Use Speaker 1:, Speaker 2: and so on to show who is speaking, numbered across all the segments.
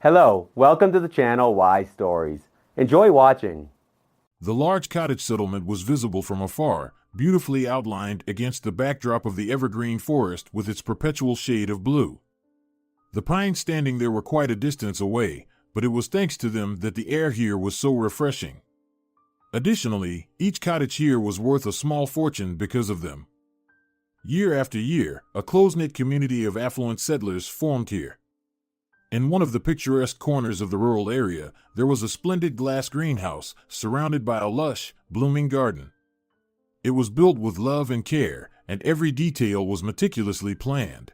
Speaker 1: Hello, welcome to the channel Why Stories. Enjoy watching.
Speaker 2: The large cottage settlement was visible from afar, beautifully outlined against the backdrop of the evergreen forest with its perpetual shade of blue. The pines standing there were quite a distance away, but it was thanks to them that the air here was so refreshing. Additionally, each cottage here was worth a small fortune because of them. Year after year, a close-knit community of affluent settlers formed here. In one of the picturesque corners of the rural area, there was a splendid glass greenhouse surrounded by a lush, blooming garden. It was built with love and care, and every detail was meticulously planned.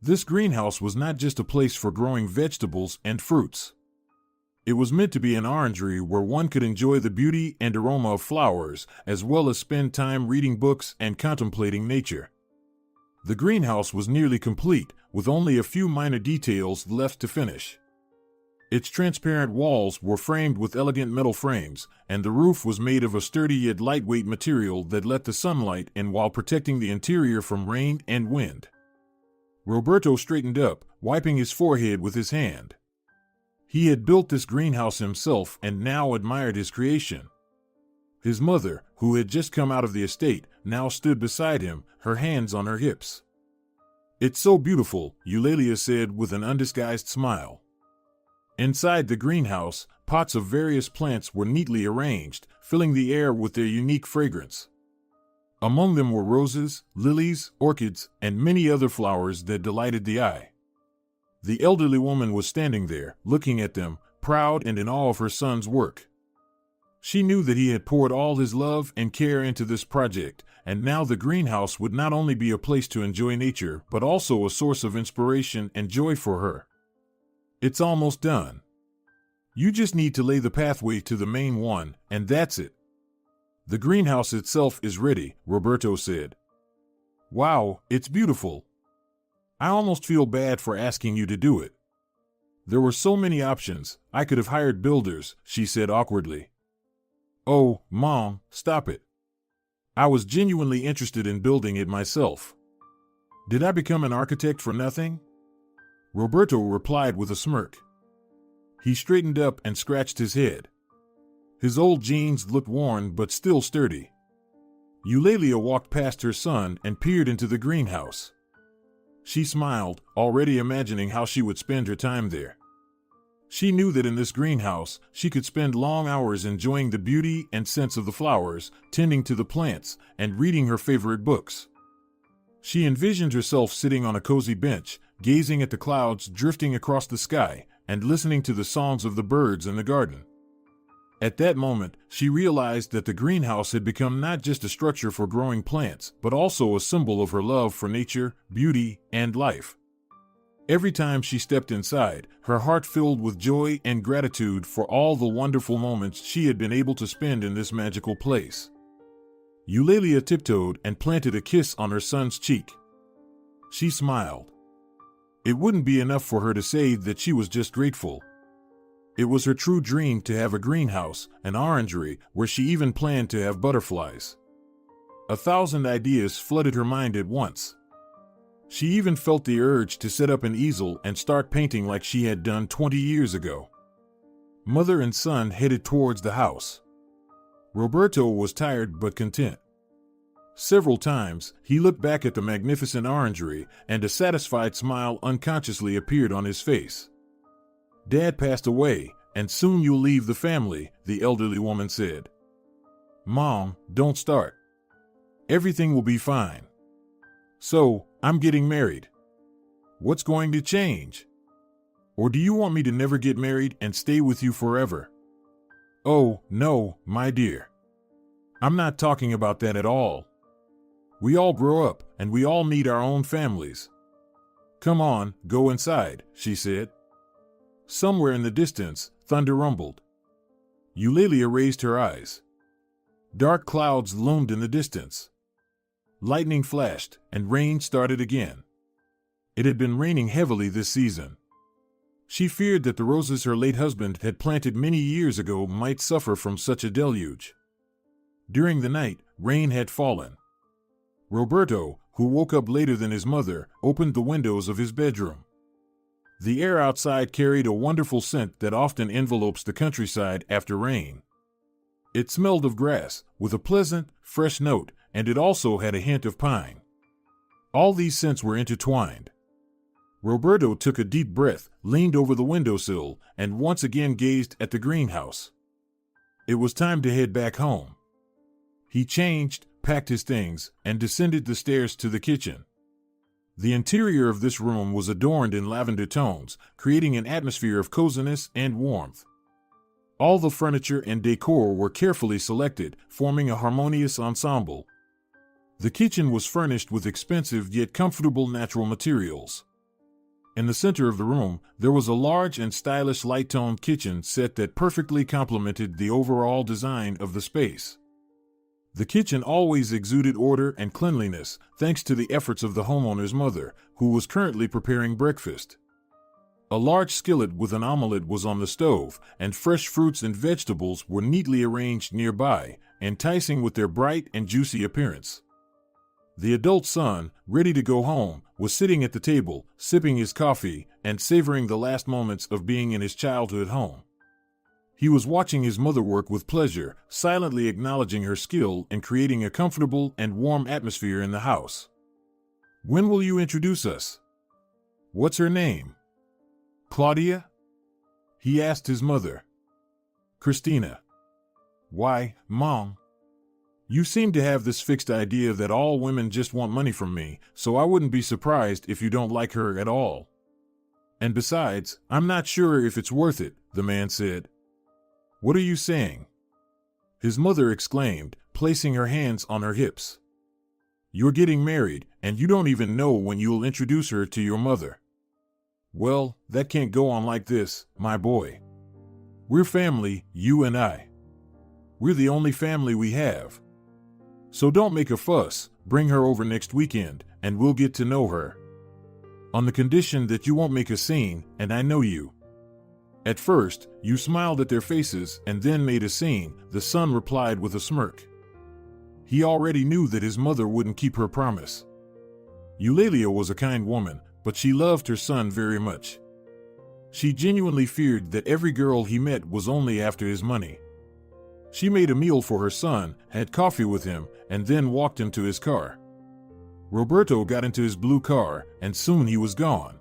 Speaker 2: This greenhouse was not just a place for growing vegetables and fruits. It was meant to be an orangery where one could enjoy the beauty and aroma of flowers, as well as spend time reading books and contemplating nature. The greenhouse was nearly complete, with only a few minor details left to finish. Its transparent walls were framed with elegant metal frames, and the roof was made of a sturdy yet lightweight material that let the sunlight in while protecting the interior from rain and wind. Roberto straightened up, wiping his forehead with his hand. He had built this greenhouse himself and now admired his creation. His mother, who had just come out of the estate, now stood beside him, her hands on her hips. "It's so beautiful," Eulalia said with an undisguised smile. Inside the greenhouse, pots of various plants were neatly arranged, filling the air with their unique fragrance. Among them were roses, lilies, orchids, and many other flowers that delighted the eye. The elderly woman was standing there, looking at them, proud and in awe of her son's work. She knew that he had poured all his love and care into this project, and now the greenhouse would not only be a place to enjoy nature, but also a source of inspiration and joy for her. "It's almost done. You just need to lay the pathway to the main one, and that's it." "The greenhouse itself is ready," Roberto said. "Wow, it's beautiful. I almost feel bad for asking you to do it. There were so many options, I could have hired builders," she said awkwardly. "Oh, Mom, stop it. I was genuinely interested in building it myself. Did I become an architect for nothing?" Roberto replied with a smirk. He straightened up and scratched his head. His old jeans looked worn but still sturdy. Eulalia walked past her son and peered into the greenhouse. She smiled, already imagining how she would spend her time there. She knew that in this greenhouse, she could spend long hours enjoying the beauty and scents of the flowers, tending to the plants, and reading her favorite books. She envisioned herself sitting on a cozy bench, gazing at the clouds drifting across the sky, and listening to the songs of the birds in the garden. At that moment, she realized that the greenhouse had become not just a structure for growing plants, but also a symbol of her love for nature, beauty, and life. Every time she stepped inside, her heart filled with joy and gratitude for all the wonderful moments she had been able to spend in this magical place. Eulalia tiptoed and planted a kiss on her son's cheek. She smiled. It wouldn't be enough for her to say that she was just grateful. It was her true dream to have a greenhouse, an orangery, where she even planned to have butterflies. 1,000 ideas flooded her mind at once. She even felt the urge to set up an easel and start painting like she had done 20 years ago. Mother and son headed towards the house. Roberto was tired but content. Several times, he looked back at the magnificent orangery, and a satisfied smile unconsciously appeared on his face. "Dad passed away, and soon you'll leave the family," the elderly woman said. "Mom, don't start. Everything will be fine. So, I'm getting married. What's going to change? Or do you want me to never get married and stay with you forever?" "Oh, no, my dear. I'm not talking about that at all. We all grow up, and we all need our own families. Come on, go inside," she said. Somewhere in the distance, thunder rumbled. Eulalia raised her eyes. Dark clouds loomed in the distance. Lightning flashed, and rain started again. It had been raining heavily this season. She feared that the roses her late husband had planted many years ago might suffer from such a deluge. During the night, rain had fallen. Roberto, who woke up later than his mother, opened the windows of his bedroom. The air outside carried a wonderful scent that often envelopes the countryside after rain. It smelled of grass, with a pleasant, fresh note, and it also had a hint of pine. All these scents were intertwined. Roberto took a deep breath, leaned over the windowsill, and once again gazed at the greenhouse. It was time to head back home. He changed, packed his things, and descended the stairs to the kitchen. The interior of this room was adorned in lavender tones, creating an atmosphere of coziness and warmth. All the furniture and decor were carefully selected, forming a harmonious ensemble. The kitchen was furnished with expensive yet comfortable natural materials. In the center of the room, there was a large and stylish light-toned kitchen set that perfectly complemented the overall design of the space. The kitchen always exuded order and cleanliness, thanks to the efforts of the homeowner's mother, who was currently preparing breakfast. A large skillet with an omelet was on the stove, and fresh fruits and vegetables were neatly arranged nearby, enticing with their bright and juicy appearance. The adult son, ready to go home, was sitting at the table, sipping his coffee and savoring the last moments of being in his childhood home. He was watching his mother work with pleasure, silently acknowledging her skill in creating a comfortable and warm atmosphere in the house. "When will you introduce us? What's her name? Claudia?" he asked his mother. "Christina." "Why, Mom, you seem to have this fixed idea that all women just want money from me, so I wouldn't be surprised if you don't like her at all. And besides, I'm not sure if it's worth it," the man said. "What are you saying?" his mother exclaimed, placing her hands on her hips. "You're getting married, and you don't even know when you'll introduce her to your mother." "Well, that can't go on like this, my boy. We're family, you and I. We're the only family we have. So don't make a fuss, bring her over next weekend, and we'll get to know her. On the condition that you won't make a scene, and I know you." At first, you smiled at their faces and then made a scene, the son replied with a smirk. He already knew that his mother wouldn't keep her promise. Eulalia was a kind woman, but she loved her son very much. She genuinely feared that every girl he met was only after his money. She made a meal for her son, had coffee with him, and then walked him to his car. Roberto got into his blue car, and soon he was gone.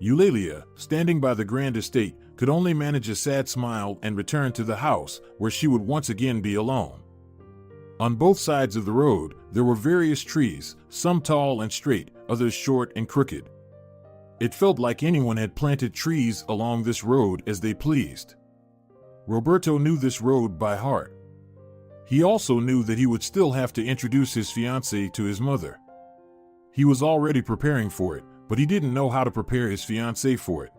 Speaker 2: Eulalia, standing by the grand estate, could only manage a sad smile and return to the house, where she would once again be alone. On both sides of the road, there were various trees, some tall and straight, others short and crooked. It felt like anyone had planted trees along this road as they pleased. Roberto knew this road by heart. He also knew that he would still have to introduce his fiancée to his mother. He was already preparing for it, but he didn't know how to prepare his fiancée for it.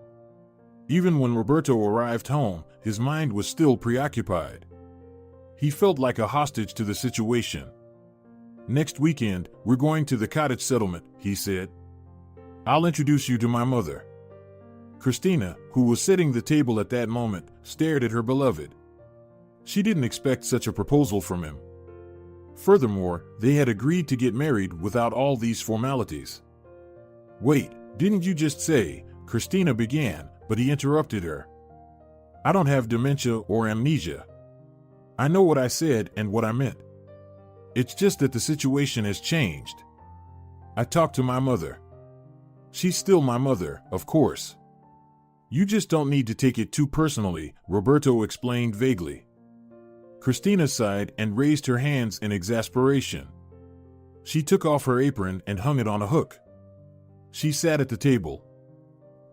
Speaker 2: Even when Roberto arrived home, his mind was still preoccupied. He felt like a hostage to the situation. "Next weekend, we're going to the cottage settlement," he said. "I'll introduce you to my mother." Christina, who was sitting at the table at that moment, stared at her beloved. She didn't expect such a proposal from him. Furthermore, they had agreed to get married without all these formalities. "Wait, didn't you just say?" Christina began, but he interrupted her. "I don't have dementia or amnesia. I know what I said and what I meant. It's just that the situation has changed. I talked to my mother. She's still my mother, of course. You just don't need to take it too personally," Roberto explained vaguely. Christina sighed and raised her hands in exasperation. She took off her apron and hung it on a hook. She sat at the table.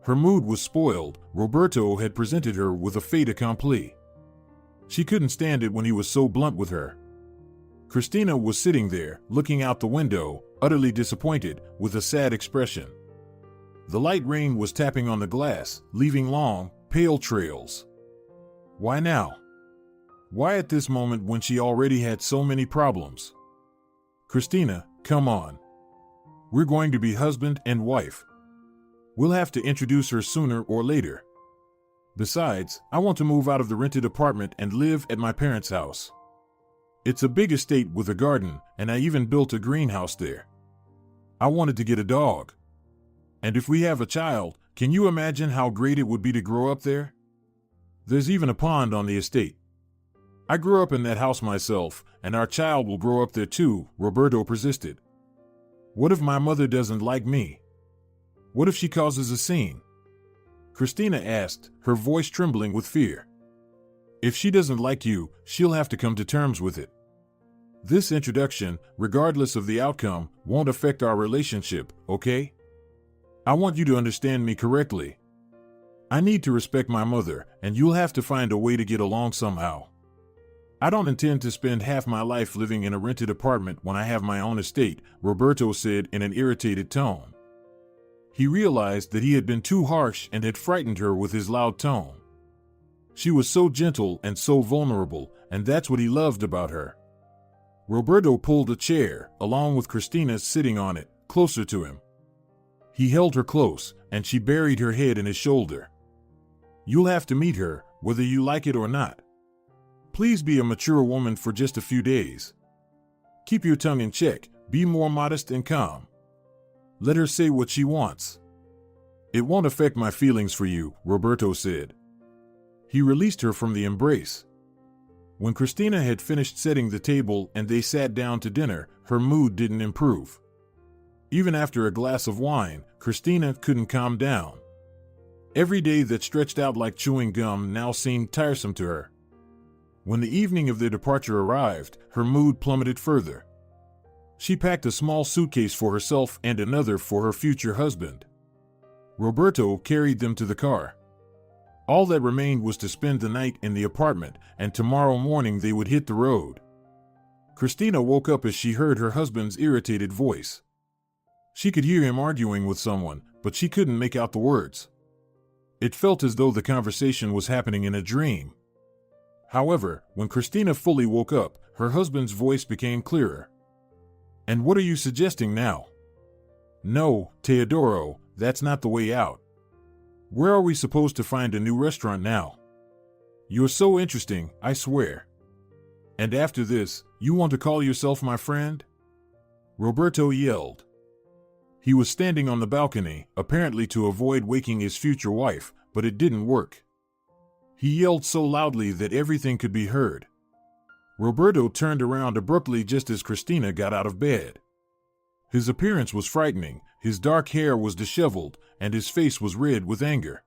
Speaker 2: Her mood was spoiled. Roberto had presented her with a fait accompli. She couldn't stand it when he was so blunt with her. Christina was sitting there, looking out the window, utterly disappointed, with a sad expression. The light rain was tapping on the glass, leaving long, pale trails. Why now? Why at this moment when she already had so many problems? "Christina, come on. We're going to be husband and wife. We'll have to introduce her sooner or later. Besides, I want to move out of the rented apartment and live at my parents' house. It's a big estate with a garden, and I even built a greenhouse there. I wanted to get a dog. And if we have a child, can you imagine how great it would be to grow up there? There's even a pond on the estate. I grew up in that house myself, and our child will grow up there too, Roberto persisted. What if my mother doesn't like me? What if she causes a scene? Christina asked, her voice trembling with fear. If she doesn't like you, she'll have to come to terms with it. This introduction, regardless of the outcome, won't affect our relationship, okay? I want you to understand me correctly. I need to respect my mother, and you'll have to find a way to get along somehow. I don't intend to spend half my life living in a rented apartment when I have my own estate, Roberto said in an irritated tone. He realized that he had been too harsh and had frightened her with his loud tone. She was so gentle and so vulnerable, and that's what he loved about her. Roberto pulled a chair, along with Christina sitting on it, closer to him. He held her close, and she buried her head in his shoulder. You'll have to meet her, whether you like it or not. Please be a mature woman for just a few days. Keep your tongue in check, be more modest and calm. Let her say what she wants. It won't affect my feelings for you, Roberto said. He released her from the embrace. When Christina had finished setting the table and they sat down to dinner, her mood didn't improve. Even after a glass of wine, Christina couldn't calm down. Every day that stretched out like chewing gum now seemed tiresome to her. When the evening of their departure arrived, her mood plummeted further. She packed a small suitcase for herself and another for her future husband. Roberto carried them to the car. All that remained was to spend the night in the apartment, and tomorrow morning they would hit the road. Christina woke up as she heard her husband's irritated voice. She could hear him arguing with someone, but she couldn't make out the words. It felt as though the conversation was happening in a dream. However, when Christina fully woke up, her husband's voice became clearer. And what are you suggesting now? No, Teodoro, that's not the way out. Where are we supposed to find a new restaurant now? You're so interesting, I swear. And after this, you want to call yourself my friend? Roberto yelled. He was standing on the balcony, apparently to avoid waking his future wife, but it didn't work. He yelled so loudly that everything could be heard. Roberto turned around abruptly just as Christina got out of bed. His appearance was frightening, his dark hair was disheveled, and his face was red with anger.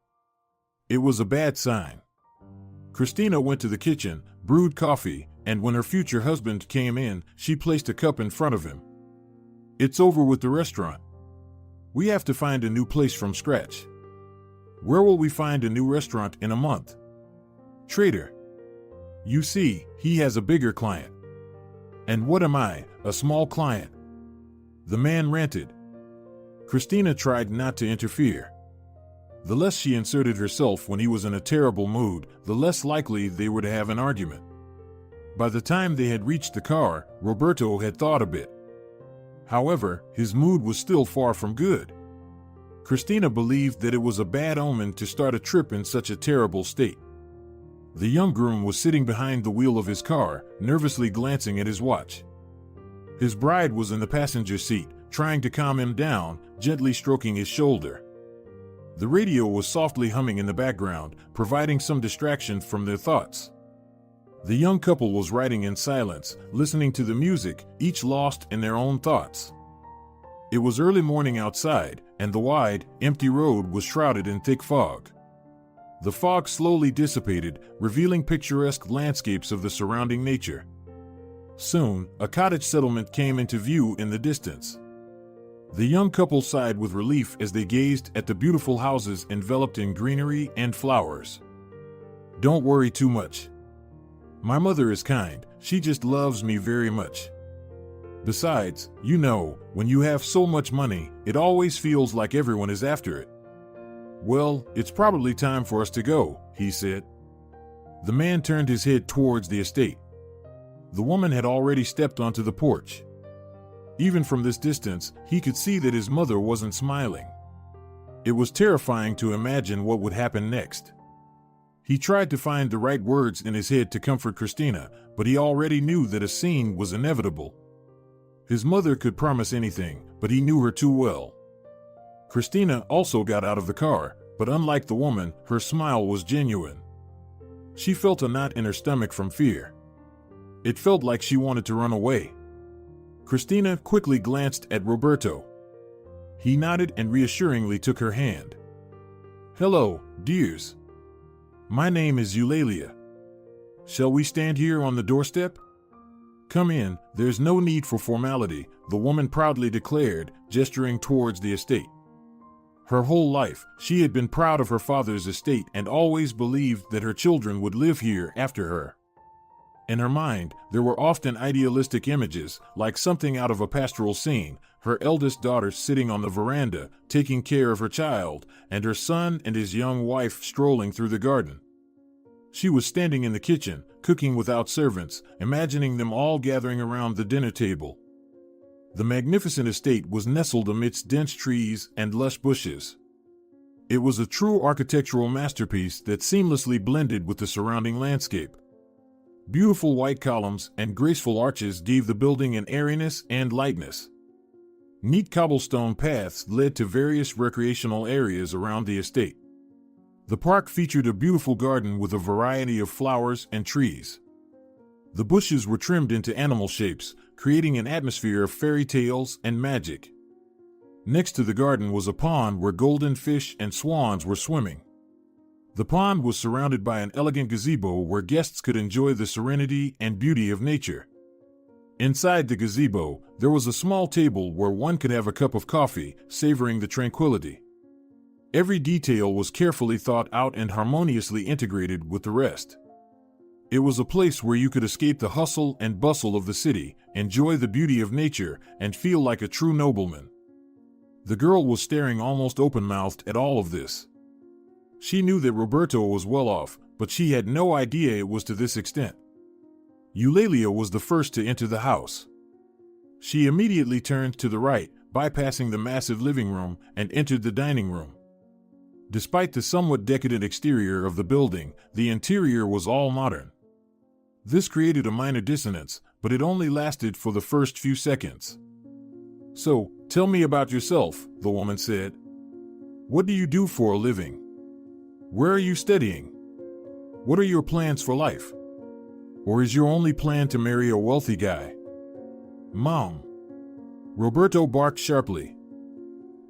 Speaker 2: It was a bad sign. Christina went to the kitchen, brewed coffee, and when her future husband came in, she placed a cup in front of him. It's over with the restaurant. We have to find a new place from scratch. Where will we find a new restaurant in a month? Trader. You see, he has a bigger client. And what am I, a small client? The man ranted. Christina tried not to interfere. The less she inserted herself when he was in a terrible mood, the less likely they were to have an argument. By the time they had reached the car, Roberto had thought a bit. However, his mood was still far from good. Christina believed that it was a bad omen to start a trip in such a terrible state. The young groom was sitting behind the wheel of his car, nervously glancing at his watch. His bride was in the passenger seat, trying to calm him down, gently stroking his shoulder. The radio was softly humming in the background, providing some distraction from their thoughts. The young couple was riding in silence, listening to the music, each lost in their own thoughts. It was early morning outside, and the wide, empty road was shrouded in thick fog. The fog slowly dissipated, revealing picturesque landscapes of the surrounding nature. Soon, a cottage settlement came into view in the distance. The young couple sighed with relief as they gazed at the beautiful houses enveloped in greenery and flowers. Don't worry too much. My mother is kind, she just loves me very much. Besides, you know, when you have so much money, it always feels like everyone is after it. Well, it's probably time for us to go, he said. The man turned his head towards the estate. The woman had already stepped onto the porch. Even from this distance, he could see that his mother wasn't smiling. It was terrifying to imagine what would happen next. He tried to find the right words in his head to comfort Christina, but he already knew that a scene was inevitable. His mother could promise anything, but he knew her too well. Christina also got out of the car, but unlike the woman, her smile was genuine. She felt a knot in her stomach from fear. It felt like she wanted to run away. Christina quickly glanced at Roberto. He nodded and reassuringly took her hand. "Hello, dears. My name is Eulalia. Shall we stand here on the doorstep?" "Come in, there's no need for formality," the woman proudly declared, gesturing towards the estate. Her whole life, she had been proud of her father's estate and always believed that her children would live here after her. In her mind, there were often idealistic images, like something out of a pastoral scene, her eldest daughter sitting on the veranda, taking care of her child, and her son and his young wife strolling through the garden. She was standing in the kitchen, cooking without servants, imagining them all gathering around the dinner table. The magnificent estate was nestled amidst dense trees and lush bushes. It was a true architectural masterpiece that seamlessly blended with the surrounding landscape. Beautiful white columns and graceful arches gave the building an airiness and lightness. Neat cobblestone paths led to various recreational areas around the estate. The park featured a beautiful garden with a variety of flowers and trees. The bushes were trimmed into animal shapes, creating an atmosphere of fairy tales and magic. Next to the garden was a pond where golden fish and swans were swimming. The pond was surrounded by an elegant gazebo where guests could enjoy the serenity and beauty of nature. Inside the gazebo, there was a small table where one could have a cup of coffee, savoring the tranquility. Every detail was carefully thought out and harmoniously integrated with the rest. It was a place where you could escape the hustle and bustle of the city, enjoy the beauty of nature, and feel like a true nobleman. The girl was staring almost open-mouthed at all of this. She knew that Roberto was well off, but she had no idea it was to this extent. Eulalia was the first to enter the house. She immediately turned to the right, bypassing the massive living room, and entered the dining room. Despite the somewhat decadent exterior of the building, the interior was all modern. This created a minor dissonance, but it only lasted for the first few seconds. "So, tell me about yourself," the woman said. "What do you do for a living? Where are you studying? What are your plans for life? Or is your only plan to marry a wealthy guy?" "Mom!" Roberto barked sharply.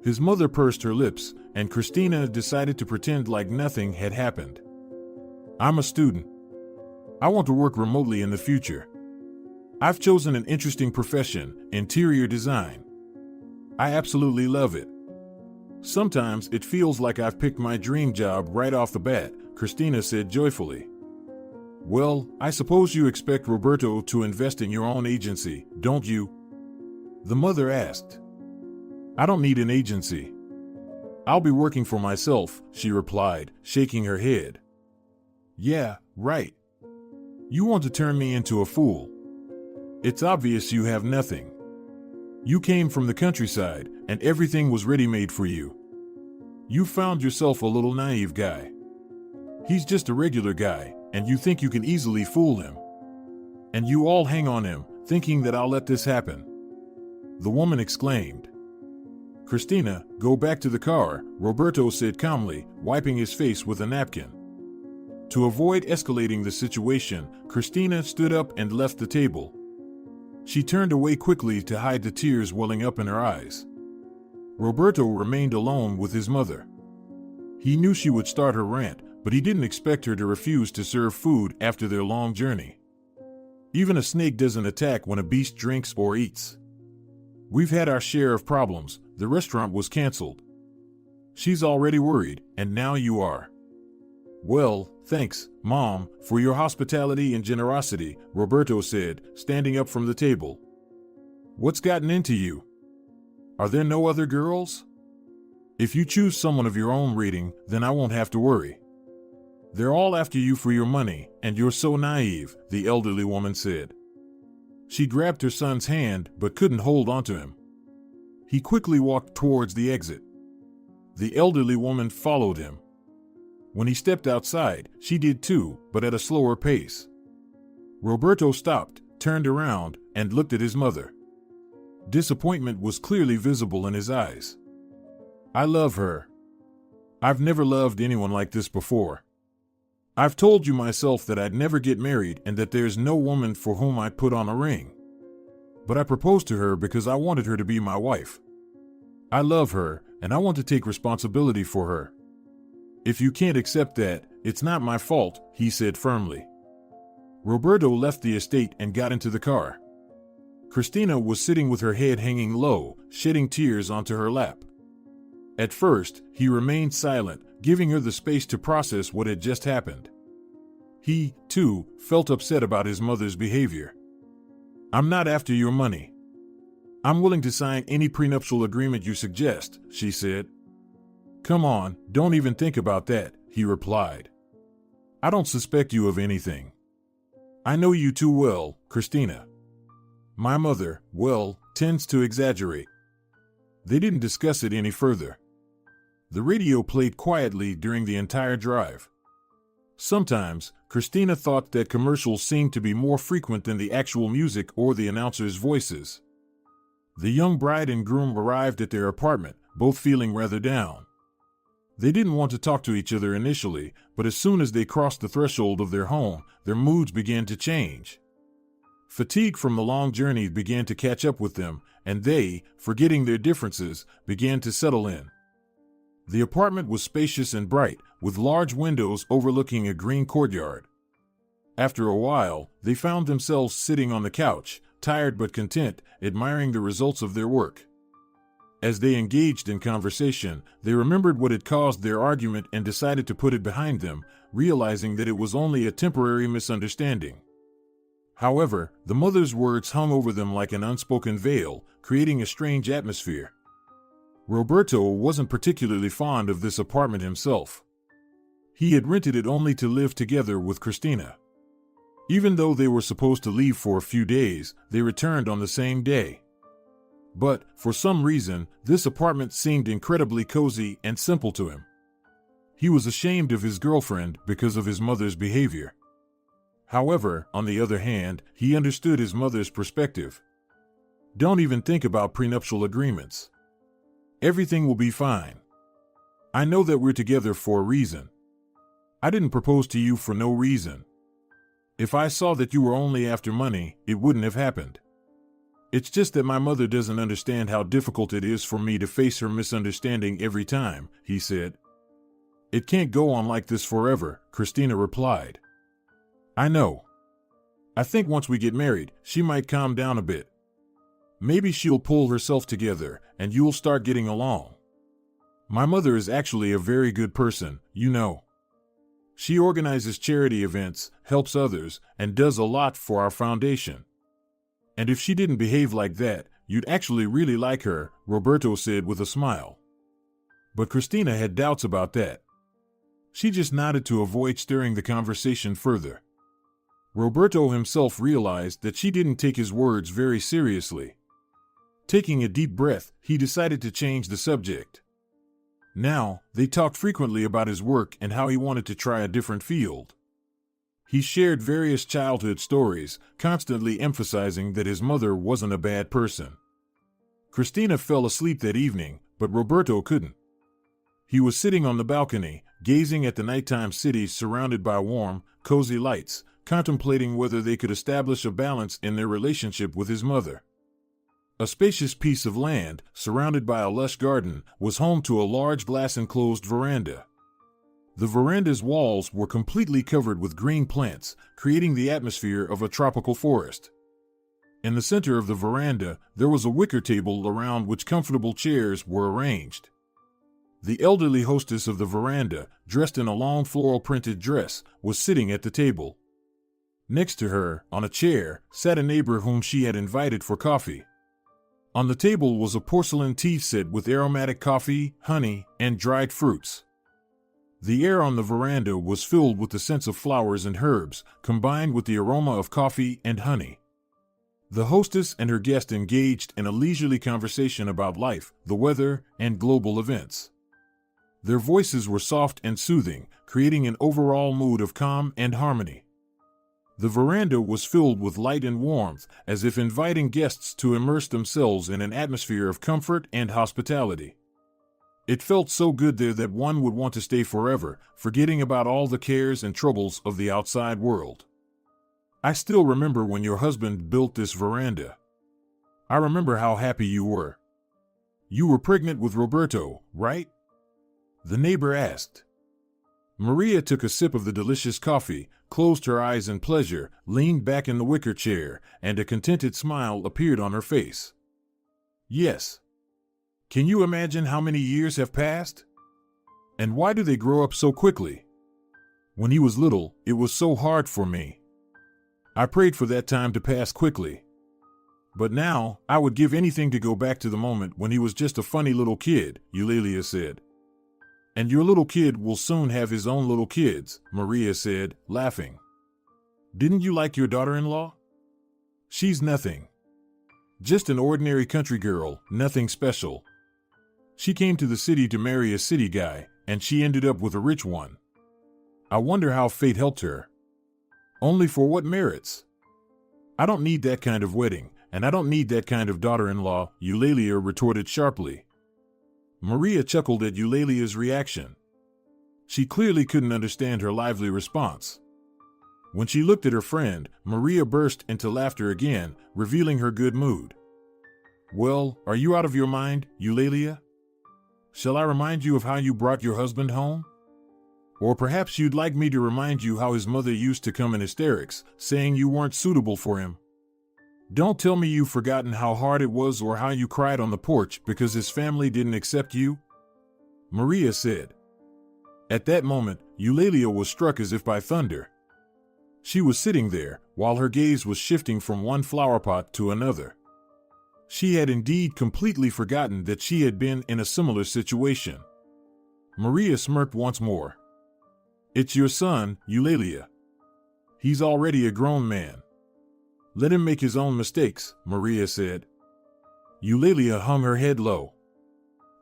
Speaker 2: His mother pursed her lips, and Christina decided to pretend like nothing had happened. "I'm a student. I want to work remotely in the future. I've chosen an interesting profession, interior design. I absolutely love it. Sometimes it feels like I've picked my dream job right off the bat," Christina said joyfully. "Well, I suppose you expect Roberto to invest in your own agency, don't you?" the mother asked. "I don't need an agency. I'll be working for myself," she replied, shaking her head. "Yeah, right. You want to turn me into a fool. It's obvious you have nothing. You came from the countryside, and everything was ready-made for you. You found yourself a little naive guy. He's just a regular guy, and you think you can easily fool him. And you all hang on him, thinking that I'll let this happen," the woman exclaimed. "Christina, go back to the car," Roberto said calmly, wiping his face with a napkin. To avoid escalating the situation, Christina stood up and left the table. She turned away quickly to hide the tears welling up in her eyes. Roberto remained alone with his mother. He knew she would start her rant, but he didn't expect her to refuse to serve food after their long journey. Even a snake doesn't attack when a beast drinks or eats. "We've had our share of problems. The restaurant was canceled. She's already worried, and now you are." "Well, thanks, Mom, for your hospitality and generosity," Roberto said, standing up from the table. "What's gotten into you? Are there no other girls? If you choose someone of your own rating, then I won't have to worry." "They're all after you for your money, and you're so naive," the elderly woman said. She grabbed her son's hand but couldn't hold onto him. He quickly walked towards the exit. The elderly woman followed him. When he stepped outside, she did too, but at a slower pace. Roberto stopped, turned around, and looked at his mother. Disappointment was clearly visible in his eyes. I love her. I've never loved anyone like this before. I've told you myself that I'd never get married and that there's no woman for whom I'd put on a ring. But I proposed to her because I wanted her to be my wife. I love her, and I want to take responsibility for her. If you can't accept that, it's not my fault, he said firmly. Roberto left the estate and got into the car. Christina was sitting with her head hanging low, shedding tears onto her lap. At first, he remained silent, giving her the space to process what had just happened. He, too, felt upset about his mother's behavior. I'm not after your money. I'm willing to sign any prenuptial agreement you suggest, she said. Come on, don't even think about that, he replied. I don't suspect you of anything. I know you too well, Christina. My mother, well, tends to exaggerate. They didn't discuss it any further. The radio played quietly during the entire drive. Sometimes, Christina thought that commercials seemed to be more frequent than the actual music or the announcers' voices. The young bride and groom arrived at their apartment, both feeling rather down. They didn't want to talk to each other initially, but as soon as they crossed the threshold of their home, their moods began to change. Fatigue from the long journey began to catch up with them, and they, forgetting their differences, began to settle in. The apartment was spacious and bright, with large windows overlooking a green courtyard. After a while, they found themselves sitting on the couch, tired but content, admiring the results of their work. As they engaged in conversation, they remembered what had caused their argument and decided to put it behind them, realizing that it was only a temporary misunderstanding. However, the mother's words hung over them like an unspoken veil, creating a strange atmosphere. Roberto wasn't particularly fond of this apartment himself. He had rented it only to live together with Christina. Even though they were supposed to leave for a few days, they returned on the same day. But, for some reason, this apartment seemed incredibly cozy and simple to him. He was ashamed of his girlfriend because of his mother's behavior. However, on the other hand, he understood his mother's perspective. Don't even think about prenuptial agreements. Everything will be fine. I know that we're together for a reason. I didn't propose to you for no reason. If I saw that you were only after money, it wouldn't have happened. It's just that my mother doesn't understand how difficult it is for me to face her misunderstanding every time, he said. It can't go on like this forever, Christina replied. I know. I think once we get married, she might calm down a bit. Maybe she'll pull herself together, and you'll start getting along. My mother is actually a very good person, you know. She organizes charity events, helps others, and does a lot for our foundation. And if she didn't behave like that, you'd actually really like her, Roberto said with a smile. But Christina had doubts about that. She just nodded to avoid stirring the conversation further. Roberto himself realized that she didn't take his words very seriously. Taking a deep breath, he decided to change the subject. Now, they talked frequently about his work and how he wanted to try a different field. He shared various childhood stories, constantly emphasizing that his mother wasn't a bad person. Christina fell asleep that evening, but Roberto couldn't. He was sitting on the balcony, gazing at the nighttime city surrounded by warm, cozy lights, contemplating whether they could establish a balance in their relationship with his mother. A spacious piece of land, surrounded by a lush garden, was home to a large glass-enclosed veranda. The veranda's walls were completely covered with green plants, creating the atmosphere of a tropical forest. In the center of the veranda, there was a wicker table around which comfortable chairs were arranged. The elderly hostess of the veranda, dressed in a long floral-printed dress, was sitting at the table. Next to her, on a chair, sat a neighbor whom she had invited for coffee. On the table was a porcelain tea set with aromatic coffee, honey, and dried fruits. The air on the veranda was filled with the scents of flowers and herbs, combined with the aroma of coffee and honey. The hostess and her guest engaged in a leisurely conversation about life, the weather, and global events. Their voices were soft and soothing, creating an overall mood of calm and harmony. The veranda was filled with light and warmth, as if inviting guests to immerse themselves in an atmosphere of comfort and hospitality. It felt so good there that one would want to stay forever, forgetting about all the cares and troubles of the outside world. I still remember when your husband built this veranda. I remember how happy you were. You were pregnant with Roberto, right? The neighbor asked. Maria took a sip of the delicious coffee, closed her eyes in pleasure, leaned back in the wicker chair, and a contented smile appeared on her face. Yes. Can you imagine how many years have passed? And why do they grow up so quickly? When he was little, it was so hard for me. I prayed for that time to pass quickly. But now, I would give anything to go back to the moment when he was just a funny little kid, Eulalia said. And your little kid will soon have his own little kids, Maria said, laughing. Didn't you like your daughter-in-law? She's nothing. Just an ordinary country girl, nothing special. She came to the city to marry a city guy, and she ended up with a rich one. I wonder how fate helped her. Only for what merits? I don't need that kind of wedding, and I don't need that kind of daughter-in-law, Eulalia retorted sharply. Maria chuckled at Eulalia's reaction. She clearly couldn't understand her lively response. When she looked at her friend, Maria burst into laughter again, revealing her good mood. Well, are you out of your mind, Eulalia? Shall I remind you of how you brought your husband home? Or perhaps you'd like me to remind you how his mother used to come in hysterics, saying you weren't suitable for him. Don't tell me you've forgotten how hard it was or how you cried on the porch because his family didn't accept you? Maria said. At that moment, Eulalia was struck as if by thunder. She was sitting there, while her gaze was shifting from one flower pot to another. She had indeed completely forgotten that she had been in a similar situation. Maria smirked once more. It's your son, Eulalia. He's already a grown man. Let him make his own mistakes, Maria said. Eulalia hung her head low.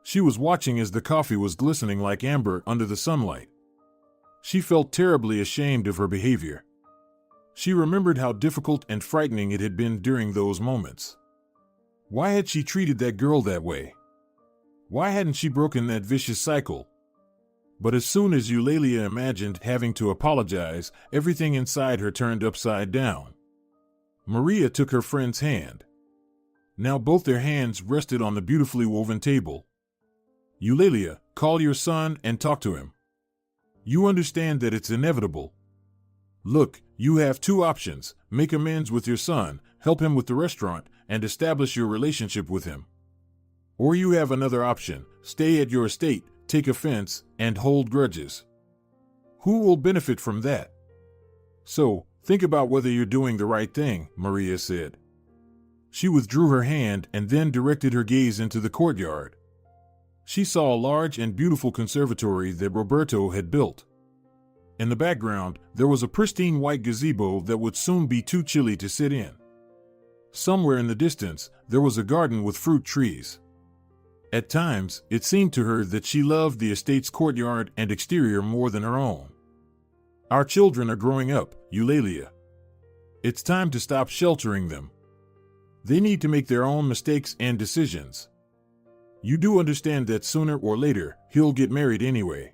Speaker 2: She was watching as the coffee was glistening like amber under the sunlight. She felt terribly ashamed of her behavior. She remembered how difficult and frightening it had been during those moments. Why had she treated that girl that way? Why hadn't she broken that vicious cycle? But as soon as Eulalia imagined having to apologize, everything inside her turned upside down. Maria took her friend's hand. Now both their hands rested on the beautifully woven table. Eulalia, call your son and talk to him. You understand that it's inevitable. Look, you have two options: make amends with your son, help him with the restaurant, and establish your relationship with him. Or you have another option: stay at your estate, take offense, and hold grudges. Who will benefit from that? So, think about whether you're doing the right thing, Maria said. She withdrew her hand and then directed her gaze into the courtyard. She saw a large and beautiful conservatory that Roberto had built. In the background, there was a pristine white gazebo that would soon be too chilly to sit in. Somewhere in the distance, there was a garden with fruit trees. At times, it seemed to her that she loved the estate's courtyard and exterior more than her own. Our children are growing up, Eulalia. It's time to stop sheltering them. They need to make their own mistakes and decisions. You do understand that sooner or later, he'll get married anyway.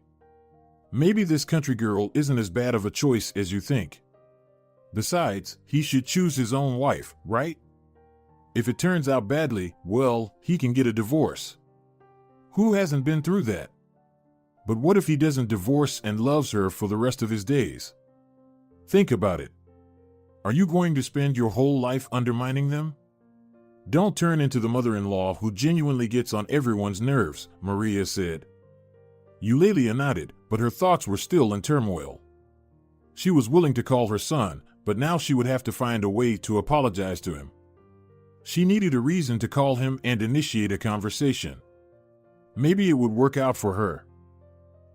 Speaker 2: Maybe this country girl isn't as bad of a choice as you think. Besides, he should choose his own wife, right? If it turns out badly, well, he can get a divorce. Who hasn't been through that? But what if he doesn't divorce and loves her for the rest of his days? Think about it. Are you going to spend your whole life undermining them? Don't turn into the mother-in-law who genuinely gets on everyone's nerves, Maria said. Eulalia nodded, but her thoughts were still in turmoil. She was willing to call her son, but now she would have to find a way to apologize to him. She needed a reason to call him and initiate a conversation. Maybe it would work out for her.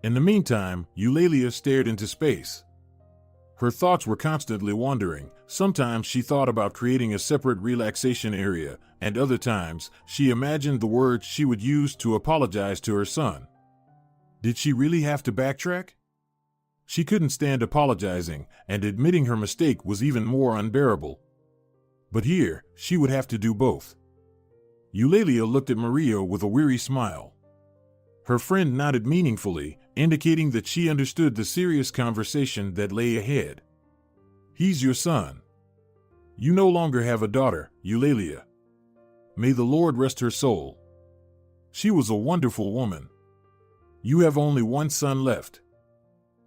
Speaker 2: In the meantime, Eulalia stared into space. Her thoughts were constantly wandering. Sometimes she thought about creating a separate relaxation area, and other times she imagined the words she would use to apologize to her son. Did she really have to backtrack? She couldn't stand apologizing, and admitting her mistake was even more unbearable. But here, she would have to do both. Eulalia looked at Maria with a weary smile. Her friend nodded meaningfully, indicating that she understood the serious conversation that lay ahead. He's your son. You no longer have a daughter, Eulalia. May the Lord rest her soul. She was a wonderful woman. You have only one son left.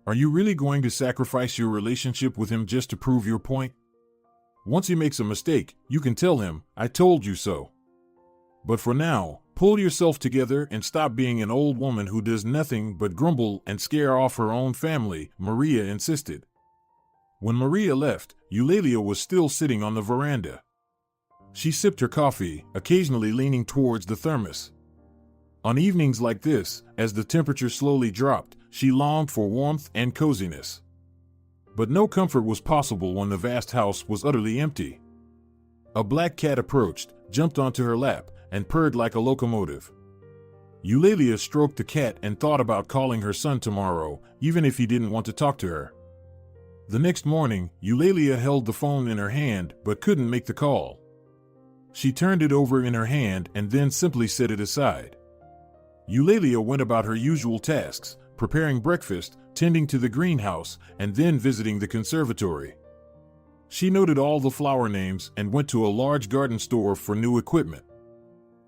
Speaker 2: Are you really going to sacrifice your relationship with him just to prove your point? Once he makes a mistake, you can tell him, I told you so. But for now, pull yourself together and stop being an old woman who does nothing but grumble and scare off her own family, Maria insisted. When Maria left, Eulalia was still sitting on the veranda. She sipped her coffee, occasionally leaning towards the thermos. On evenings like this, as the temperature slowly dropped, she longed for warmth and coziness. But no comfort was possible when the vast house was utterly empty. A black cat approached, jumped onto her lap, and purred like a locomotive. Eulalia stroked the cat and thought about calling her son tomorrow, even if he didn't want to talk to her. The next morning, Eulalia held the phone in her hand but couldn't make the call. She turned it over in her hand and then simply set it aside. Eulalia went about her usual tasks, preparing breakfast, tending to the greenhouse, and then visiting the conservatory. She noted all the flower names and went to a large garden store for new equipment.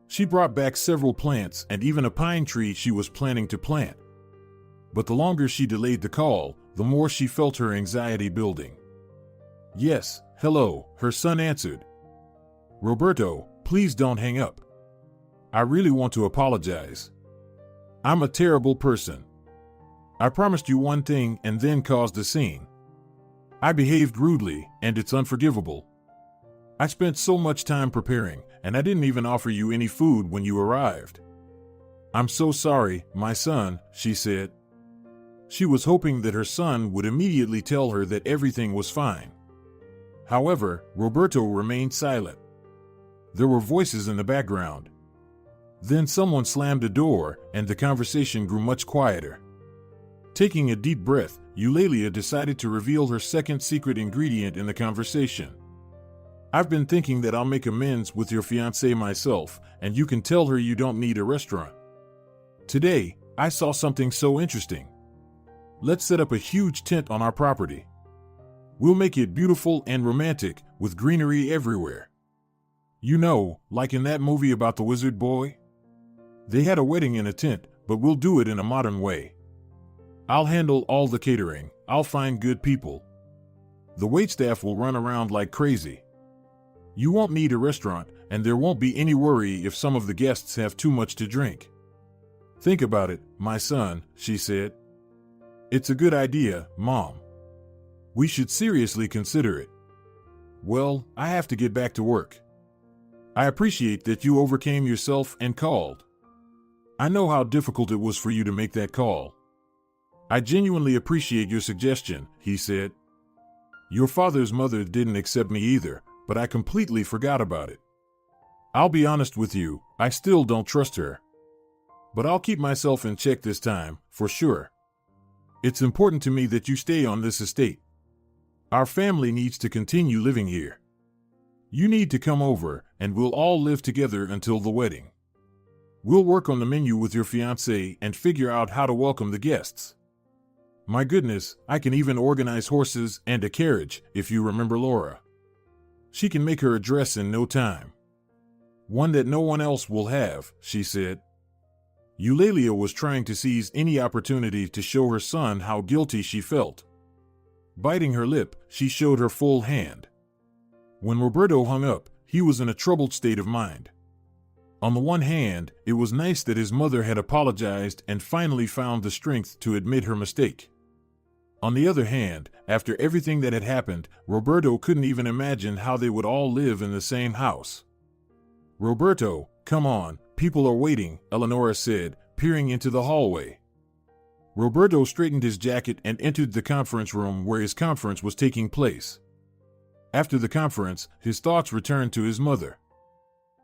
Speaker 2: She brought back several plants and even a pine tree she was planning to plant. But the longer she delayed the call, the more she felt her anxiety building. Yes, hello, her son answered. Roberto, please don't hang up. I really want to apologize. I'm a terrible person. I promised you one thing and then caused a scene. I behaved rudely, and it's unforgivable. I spent so much time preparing, and I didn't even offer you any food when you arrived. I'm so sorry, my son, she said. She was hoping that her son would immediately tell her that everything was fine. However, Roberto remained silent. There were voices in the background. Then someone slammed a door, and the conversation grew much quieter. Taking a deep breath, Eulalia decided to reveal her second secret ingredient in the conversation. I've been thinking that I'll make amends with your fiancée myself, and you can tell her you don't need a restaurant. Today, I saw something so interesting. Let's set up a huge tent on our property. We'll make it beautiful and romantic, with greenery everywhere. You know, like in that movie about the wizard boy? They had a wedding in a tent, but we'll do it in a modern way. I'll handle all the catering, I'll find good people. The waitstaff will run around like crazy. You won't need a restaurant, and there won't be any worry if some of the guests have too much to drink. Think about it, my son, she said. It's a good idea, Mom. We should seriously consider it. Well, I have to get back to work. I appreciate that you overcame yourself and called. I know how difficult it was for you to make that call. I genuinely appreciate your suggestion, he said. Your father's mother didn't accept me either, but I completely forgot about it. I'll be honest with you, I still don't trust her. But I'll keep myself in check this time, for sure. It's important to me that you stay on this estate. Our family needs to continue living here. You need to come over, and we'll all live together until the wedding. We'll work on the menu with your fiancé and figure out how to welcome the guests. My goodness, I can even organize horses and a carriage, if you remember Laura. She can make her a dress in no time. One that no one else will have, she said. Eulalia was trying to seize any opportunity to show her son how guilty she felt. Biting her lip, she showed her full hand. When Roberto hung up, he was in a troubled state of mind. On the one hand, it was nice that his mother had apologized and finally found the strength to admit her mistake. On the other hand, after everything that had happened, Roberto couldn't even imagine how they would all live in the same house. Roberto, come on, people are waiting, Eleonora said, peering into the hallway. Roberto straightened his jacket and entered the conference room where his conference was taking place. After the conference, his thoughts returned to his mother.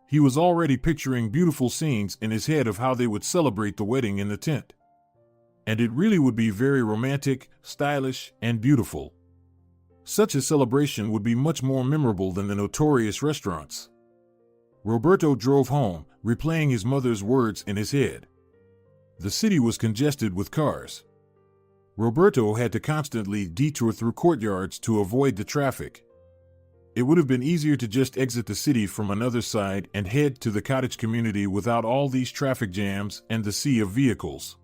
Speaker 2: He was already picturing beautiful scenes in his head of how they would celebrate the wedding in the tent. And it really would be very romantic, stylish, and beautiful. Such a celebration would be much more memorable than the notorious restaurants. Roberto drove home, replaying his mother's words in his head. The city was congested with cars. Roberto had to constantly detour through courtyards to avoid the traffic. It would have been easier to just exit the city from another side and head to the cottage community without all these traffic jams and the sea of vehicles.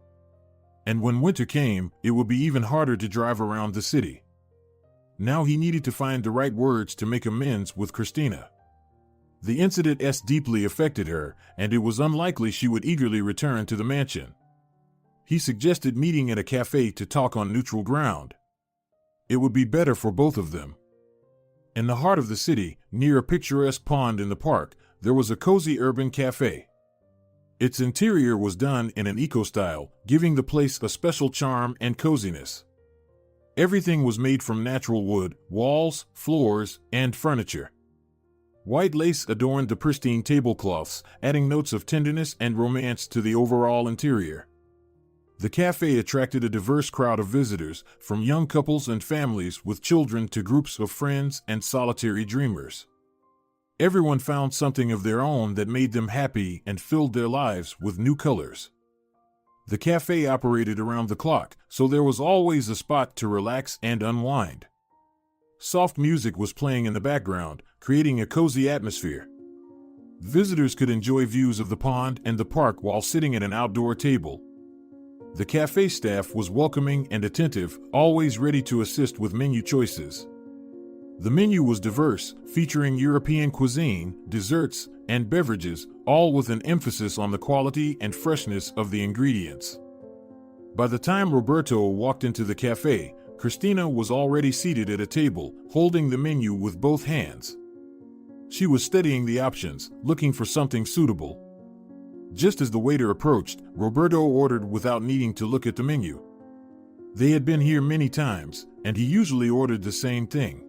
Speaker 2: And when winter came, it would be even harder to drive around the city. Now he needed to find the right words to make amends with Christina. The incident deeply affected her, and it was unlikely she would eagerly return to the mansion. He suggested meeting at a cafe to talk on neutral ground. It would be better for both of them. In the heart of the city, near a picturesque pond in the park, there was a cozy urban cafe. Its interior was done in an eco-style, giving the place a special charm and coziness. Everything was made from natural wood, walls, floors, and furniture. White lace adorned the pristine tablecloths, adding notes of tenderness and romance to the overall interior. The cafe attracted a diverse crowd of visitors, from young couples and families with children to groups of friends and solitary dreamers. Everyone found something of their own that made them happy and filled their lives with new colors. The cafe operated around the clock, so there was always a spot to relax and unwind. Soft music was playing in the background, creating a cozy atmosphere. Visitors could enjoy views of the pond and the park while sitting at an outdoor table. The cafe staff was welcoming and attentive, always ready to assist with menu choices. The menu was diverse, featuring European cuisine, desserts, and beverages, all with an emphasis on the quality and freshness of the ingredients. By the time Roberto walked into the cafe, Christina was already seated at a table, holding the menu with both hands. She was studying the options, looking for something suitable. Just as the waiter approached, Roberto ordered without needing to look at the menu. They had been here many times, and he usually ordered the same thing.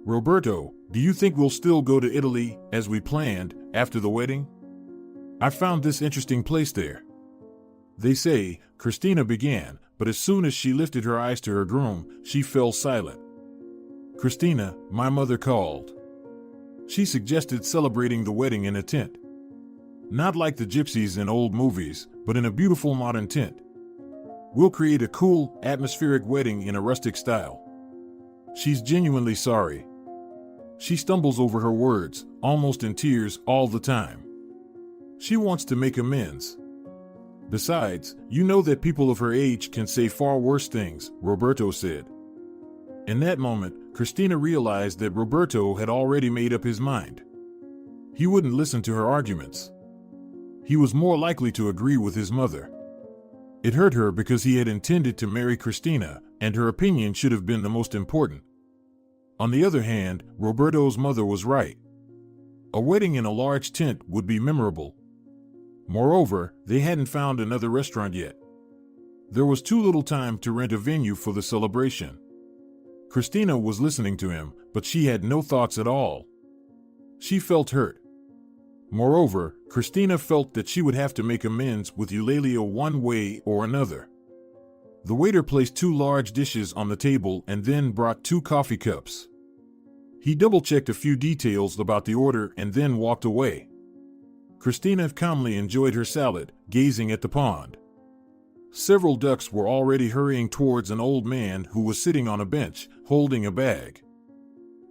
Speaker 2: "Roberto, do you think we'll still go to Italy, as we planned, after the wedding? I found this interesting place there." "They say," Christina began, but as soon as she lifted her eyes to her groom, she fell silent. "Christina, my mother called. She suggested celebrating the wedding in a tent. Not like the gypsies in old movies, but in a beautiful modern tent. We'll create a cool, atmospheric wedding in a rustic style. She's genuinely sorry. She stumbles over her words, almost in tears all the time. She wants to make amends. Besides, you know that people of her age can say far worse things," Roberto said. In that moment, Christina realized that Roberto had already made up his mind. He wouldn't listen to her arguments. He was more likely to agree with his mother. It hurt her because he had intended to marry Christina, and her opinion should have been the most important. On the other hand, Roberto's mother was right. A wedding in a large tent would be memorable. Moreover, they hadn't found another restaurant yet. There was too little time to rent a venue for the celebration. Christina was listening to him, but she had no thoughts at all. She felt hurt. Moreover, Christina felt that she would have to make amends with Eulalia one way or another. The waiter placed 2 large dishes on the table and then brought 2 coffee cups. He double-checked a few details about the order and then walked away. Christina calmly enjoyed her salad, gazing at the pond. Several ducks were already hurrying towards an old man who was sitting on a bench, holding a bag.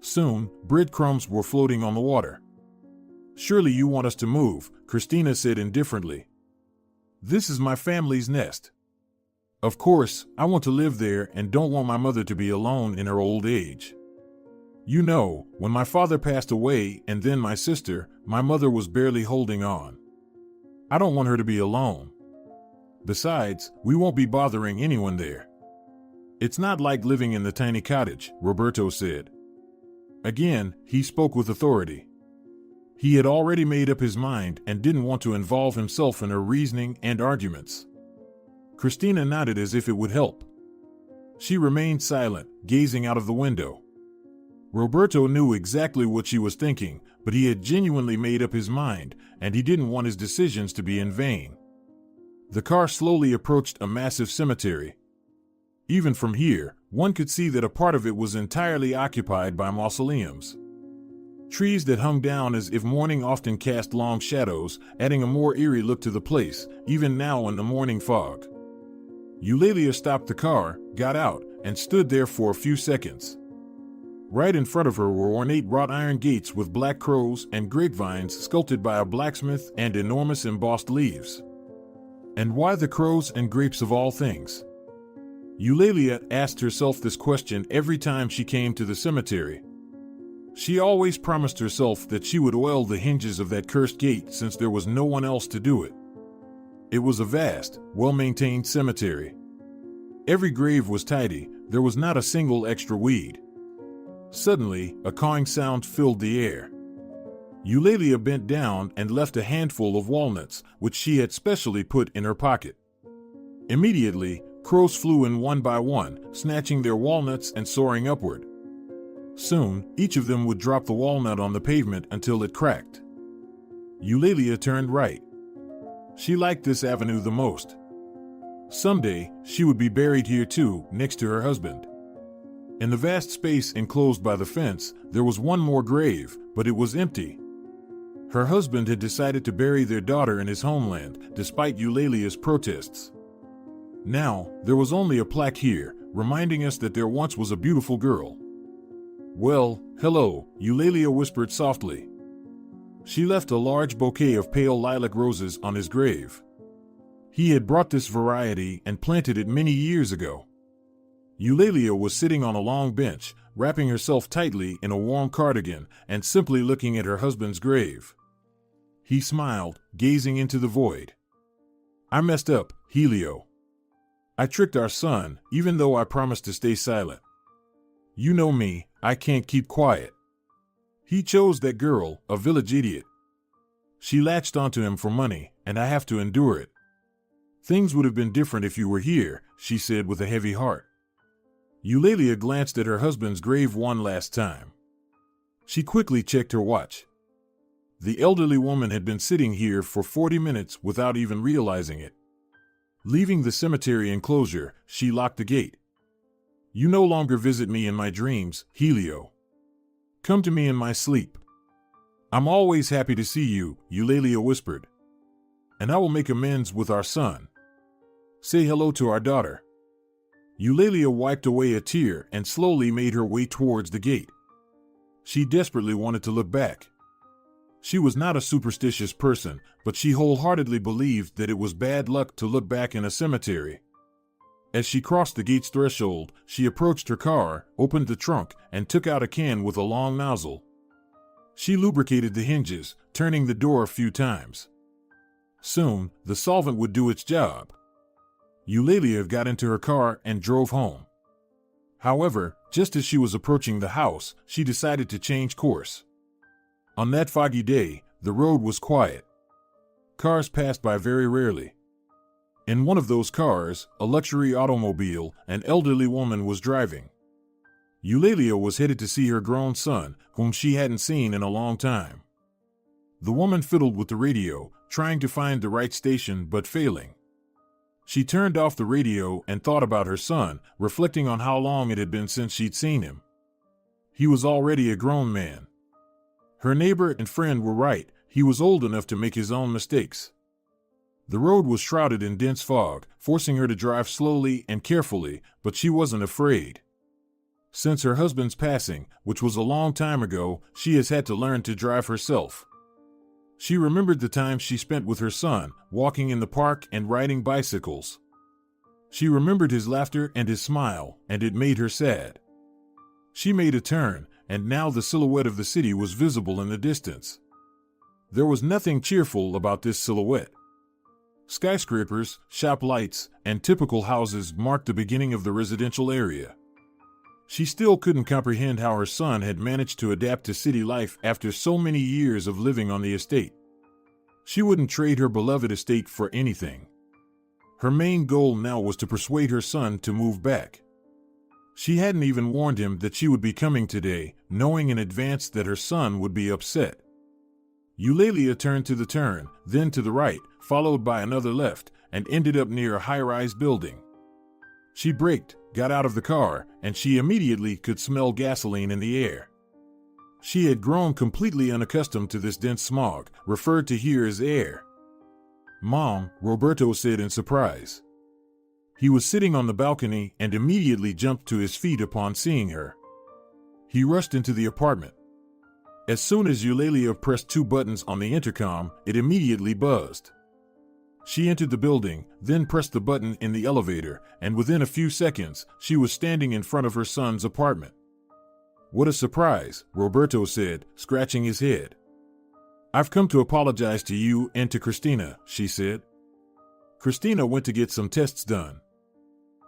Speaker 2: Soon, breadcrumbs were floating on the water. "Surely you want us to move," Christina said indifferently. "This is my family's nest. Of course, I want to live there and don't want my mother to be alone in her old age. You know, when my father passed away and then my sister, my mother was barely holding on. I don't want her to be alone. Besides, we won't be bothering anyone there." "It's not like living in the tiny cottage," Roberto said. Again, he spoke with authority. He had already made up his mind and didn't want to involve himself in her reasoning and arguments. Christina nodded as if it would help. She remained silent, gazing out of the window. Roberto knew exactly what she was thinking, but he had genuinely made up his mind, and he didn't want his decisions to be in vain. The car slowly approached a massive cemetery. Even from here, one could see that a part of it was entirely occupied by mausoleums. Trees that hung down as if morning often cast long shadows, adding a more eerie look to the place, even now in the morning fog. Eulalia stopped the car, got out, and stood there for a few seconds. Right in front of her were ornate wrought iron gates with black crows and grapevines sculpted by a blacksmith and enormous embossed leaves. And why the crows and grapes of all things? Eulalia asked herself this question every time she came to the cemetery. She always promised herself that she would oil the hinges of that cursed gate since there was no one else to do it. It was a vast, well-maintained cemetery. Every grave was tidy, there was not a single extra weed. Suddenly, a cawing sound filled the air. Eulalia bent down and left a handful of walnuts, which she had specially put in her pocket. Immediately, crows flew in one by one, snatching their walnuts and soaring upward. Soon, each of them would drop the walnut on the pavement until it cracked. Eulalia turned right. She liked this avenue the most. Someday, she would be buried here too, next to her husband. In the vast space enclosed by the fence, there was one more grave, but it was empty. Her husband had decided to bury their daughter in his homeland, despite Eulalia's protests. Now, there was only a plaque here, reminding us that there once was a beautiful girl. "Well, hello," Eulalia whispered softly. She left a large bouquet of pale lilac roses on his grave. He had brought this variety and planted it many years ago. Eulalia was sitting on a long bench, wrapping herself tightly in a warm cardigan and simply looking at her husband's grave. He smiled, gazing into the void. "I messed up, Helio. I tricked our son, even though I promised to stay silent. You know me, I can't keep quiet. He chose that girl, a village idiot. She latched onto him for money, and I have to endure it. Things would have been different if you were here," she said with a heavy heart. Eulalia glanced at her husband's grave one last time. She quickly checked her watch. The elderly woman had been sitting here for 40 minutes without even realizing it. Leaving the cemetery enclosure, she locked the gate. "You no longer visit me in my dreams, Helio. Come to me in my sleep. I'm always happy to see you," Eulalia whispered. "And I will make amends with our son. Say hello to our daughter." Eulalia wiped away a tear and slowly made her way towards the gate. She desperately wanted to look back. She was not a superstitious person, but she wholeheartedly believed that it was bad luck to look back in a cemetery. As she crossed the gate's threshold, she approached her car, opened the trunk, and took out a can with a long nozzle. She lubricated the hinges, turning the door a few times. Soon, the solvent would do its job. Eulalia got into her car and drove home. However, just as she was approaching the house, she decided to change course. On that foggy day, the road was quiet. Cars passed by very rarely. In one of those cars, a luxury automobile, an elderly woman was driving. Eulalia was headed to see her grown son, whom she hadn't seen in a long time. The woman fiddled with the radio, trying to find the right station but failing. She turned off the radio and thought about her son, reflecting on how long it had been since she'd seen him. He was already a grown man. Her neighbor and friend were right, he was old enough to make his own mistakes. The road was shrouded in dense fog, forcing her to drive slowly and carefully, but she wasn't afraid. Since her husband's passing, which was a long time ago, she has had to learn to drive herself. She remembered the time she spent with her son, walking in the park and riding bicycles. She remembered his laughter and his smile, and it made her sad. She made a turn, and now the silhouette of the city was visible in the distance. There was nothing cheerful about this silhouette. Skyscrapers, shop lights, and typical houses marked the beginning of the residential area. She still couldn't comprehend how her son had managed to adapt to city life after so many years of living on the estate. She wouldn't trade her beloved estate for anything. Her main goal now was to persuade her son to move back. She hadn't even warned him that she would be coming today, knowing in advance that her son would be upset. Eulalia turned to the turn, then to the right, followed by another left, and ended up near a high-rise building. She braked, got out of the car, and she immediately could smell gasoline in the air. She had grown completely unaccustomed to this dense smog, referred to here as air. "Mom," Roberto said in surprise. He was sitting on the balcony and immediately jumped to his feet upon seeing her. He rushed into the apartment. As soon as Eulalia pressed 2 buttons on the intercom, it immediately buzzed. She entered the building, then pressed the button in the elevator, and within a few seconds, she was standing in front of her son's apartment. "What a surprise," Roberto said, scratching his head. "I've come to apologize to you and to Christina," she said. Christina went to get some tests done.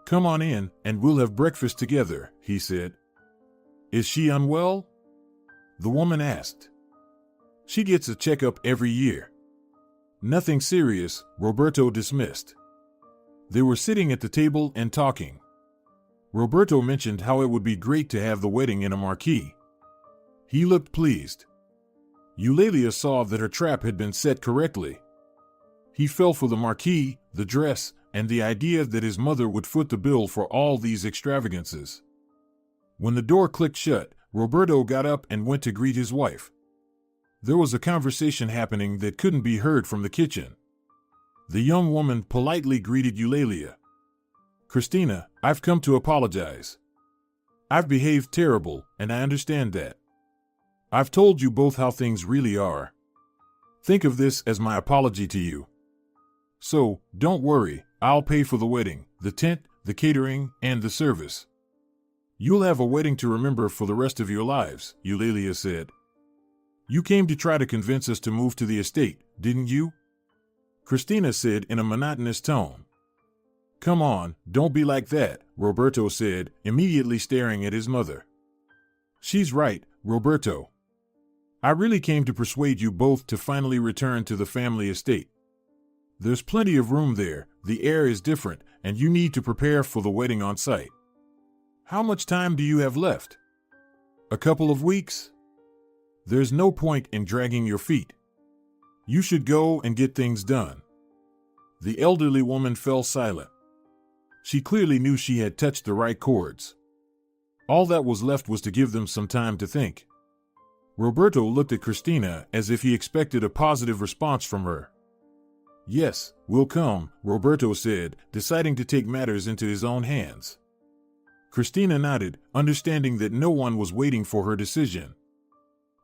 Speaker 2: "Come on in, and we'll have breakfast together," he said. "Is she unwell?" the woman asked. "She gets a checkup every year." "Nothing serious," Roberto dismissed. They were sitting at the table and talking. Roberto mentioned how it would be great to have the wedding in a marquee. He looked pleased. Eulalia saw that her trap had been set correctly. He fell for the marquee, the dress, and the idea that his mother would foot the bill for all these extravagances. When the door clicked shut, Roberto got up and went to greet his wife. There was a conversation happening that couldn't be heard from the kitchen. The young woman politely greeted Eulalia. "Christina, I've come to apologize. I've behaved terrible, and I understand that. I've told you both how things really are. Think of this as my apology to you. So, don't worry, I'll pay for the wedding, the tent, the catering, and the service. You'll have a wedding to remember for the rest of your lives," Eulalia said. "You came to try to convince us to move to the estate, didn't you?" Christina said in a monotonous tone. "Come on, don't be like that," Roberto said, immediately staring at his mother. "She's right, Roberto. I really came to persuade you both to finally return to the family estate. There's plenty of room there, the air is different, and you need to prepare for the wedding on site. How much time do you have left? A couple of weeks? There's no point in dragging your feet. You should go and get things done." The elderly woman fell silent. She clearly knew she had touched the right chords. All that was left was to give them some time to think. Roberto looked at Christina as if he expected a positive response from her. "Yes, we'll come," Roberto said, deciding to take matters into his own hands. Christina nodded, understanding that no one was waiting for her decision.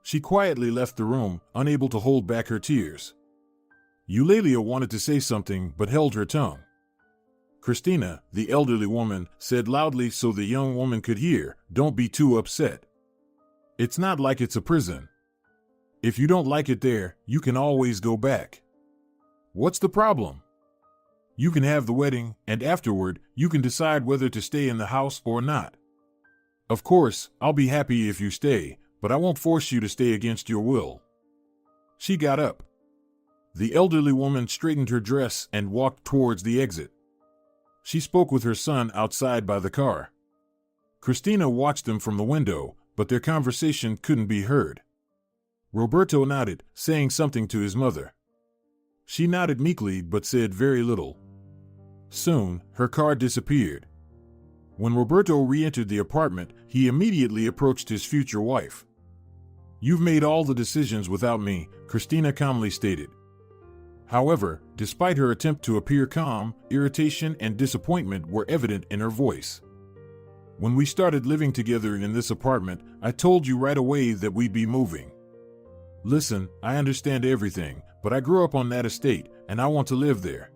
Speaker 2: She quietly left the room, unable to hold back her tears. Eulalia wanted to say something but held her tongue. Christina, the elderly woman, said loudly so the young woman could hear, "Don't be too upset. It's not like it's a prison. If you don't like it there, you can always go back. What's the problem? You can have the wedding, and afterward, you can decide whether to stay in the house or not. Of course, I'll be happy if you stay, but I won't force you to stay against your will." She got up. The elderly woman straightened her dress and walked towards the exit. She spoke with her son outside by the car. Christina watched them from the window, but their conversation couldn't be heard. Roberto nodded, saying something to his mother. She nodded meekly but said very little. Soon, her car disappeared. When Roberto re-entered the apartment, he immediately approached his future wife. "You've made all the decisions without me," Christina calmly stated. However, despite her attempt to appear calm, irritation and disappointment were evident in her voice. "When we started living together in this apartment, I told you right away that we'd be moving. Listen, I understand everything, but I grew up on that estate, and I want to live there.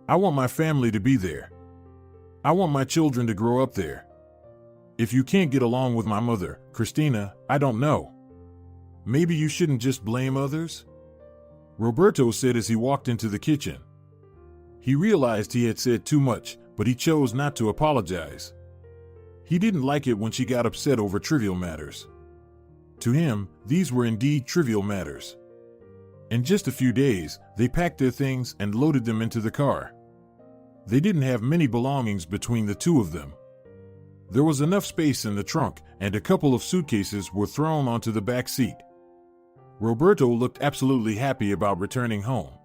Speaker 2: I want my family to be there. I want my children to grow up there. If you can't get along with my mother, Christina, I don't know. Maybe you shouldn't just blame others?" Roberto said as he walked into the kitchen. He realized he had said too much, but he chose not to apologize. He didn't like it when she got upset over trivial matters. To him, these were indeed trivial matters. In just a few days, they packed their things and loaded them into the car. They didn't have many belongings between the two of them. There was enough space in the trunk, and a couple of suitcases were thrown onto the back seat. Roberto looked absolutely happy about returning home.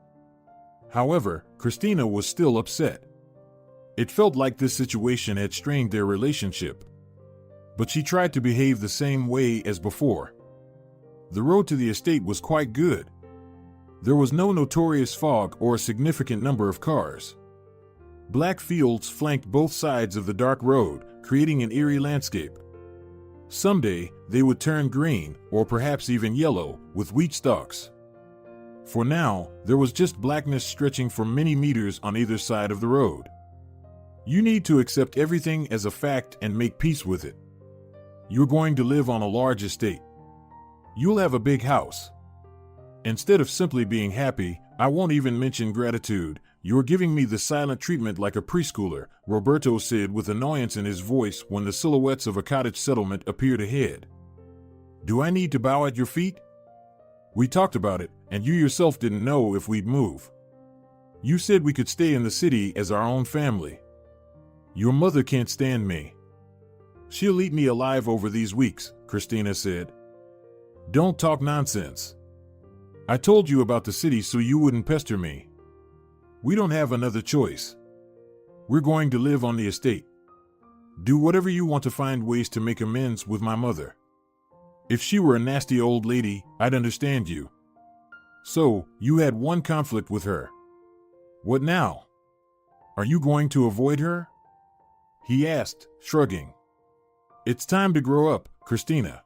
Speaker 2: However, Christina was still upset. It felt like this situation had strained their relationship. But she tried to behave the same way as before. The road to the estate was quite good. There was no notorious fog or a significant number of cars. Black fields flanked both sides of the dark road, creating an eerie landscape. Someday, they would turn green, or perhaps even yellow, with wheat stalks. For now, there was just blackness stretching for many meters on either side of the road. You need to accept everything as a fact and make peace with it. You're going to live on a large estate. You'll have a big house. Instead of simply being happy, I won't even mention gratitude. You're giving me the silent treatment like a preschooler, Roberto said with annoyance in his voice when the silhouettes of a cottage settlement appeared ahead. Do I need to bow at your feet? We talked about it, and you yourself didn't know if we'd move. You said we could stay in the city as our own family. Your mother can't stand me. She'll eat me alive over these weeks, Christina said. Don't talk nonsense. I told you about the city so you wouldn't pester me. We don't have another choice. We're going to live on the estate. Do whatever you want to find ways to make amends with my mother. If she were a nasty old lady, I'd understand you. So, you had one conflict with her. What now? Are you going to avoid her? He asked, shrugging. It's time to grow up, Christina.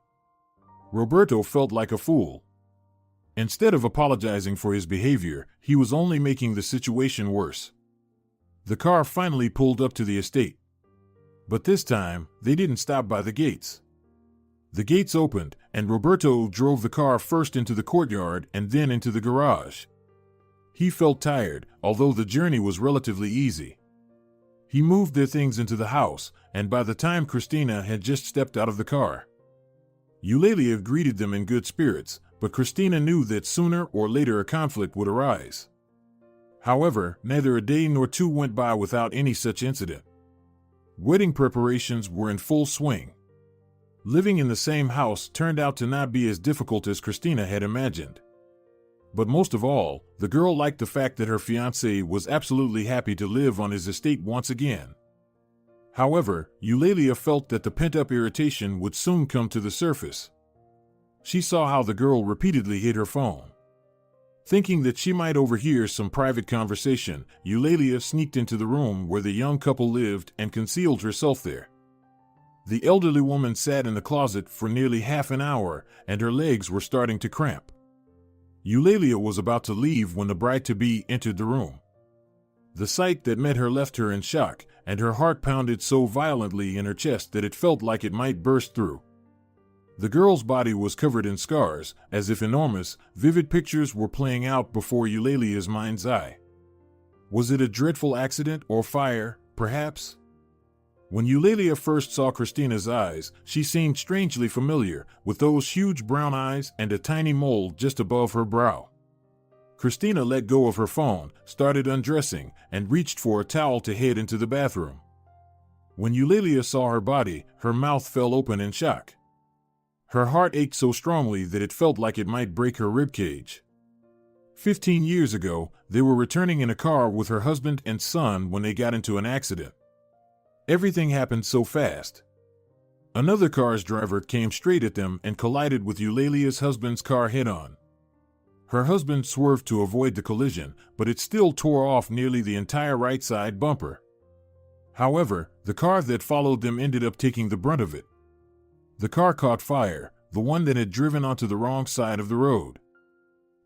Speaker 2: Roberto felt like a fool. Instead of apologizing for his behavior, he was only making the situation worse. The car finally pulled up to the estate. But this time, they didn't stop by the gates. The gates opened, and Roberto drove the car first into the courtyard and then into the garage. He felt tired, although the journey was relatively easy. He moved their things into the house, and by the time Christina had just stepped out of the car, Eulalia greeted them in good spirits, but Christina knew that sooner or later a conflict would arise. However, neither a day nor two went by without any such incident. Wedding preparations were in full swing. Living in the same house turned out to not be as difficult as Christina had imagined. But most of all, the girl liked the fact that her fiancé was absolutely happy to live on his estate once again. However, Eulalia felt that the pent-up irritation would soon come to the surface. She saw how the girl repeatedly hit her phone. Thinking that she might overhear some private conversation, Eulalia sneaked into the room where the young couple lived and concealed herself there. The elderly woman sat in the closet for nearly half an hour, and her legs were starting to cramp. Eulalia was about to leave when the bride-to-be entered the room. The sight that met her left her in shock, and her heart pounded so violently in her chest that it felt like it might burst through. The girl's body was covered in scars, as if enormous, vivid pictures were playing out before Eulalia's mind's eye. Was it a dreadful accident or fire, perhaps? When Eulalia first saw Christina's eyes, she seemed strangely familiar, with those huge brown eyes and a tiny mole just above her brow. Christina let go of her phone, started undressing, and reached for a towel to head into the bathroom. When Eulalia saw her body, her mouth fell open in shock. Her heart ached so strongly that it felt like it might break her ribcage. 15 years ago, they were returning in a car with her husband and son when they got into an accident. Everything happened so fast. Another car's driver came straight at them and collided with Eulalia's husband's car head-on. Her husband swerved to avoid the collision, but it still tore off nearly the entire right side bumper. However, the car that followed them ended up taking the brunt of it. The car caught fire, the one that had driven onto the wrong side of the road.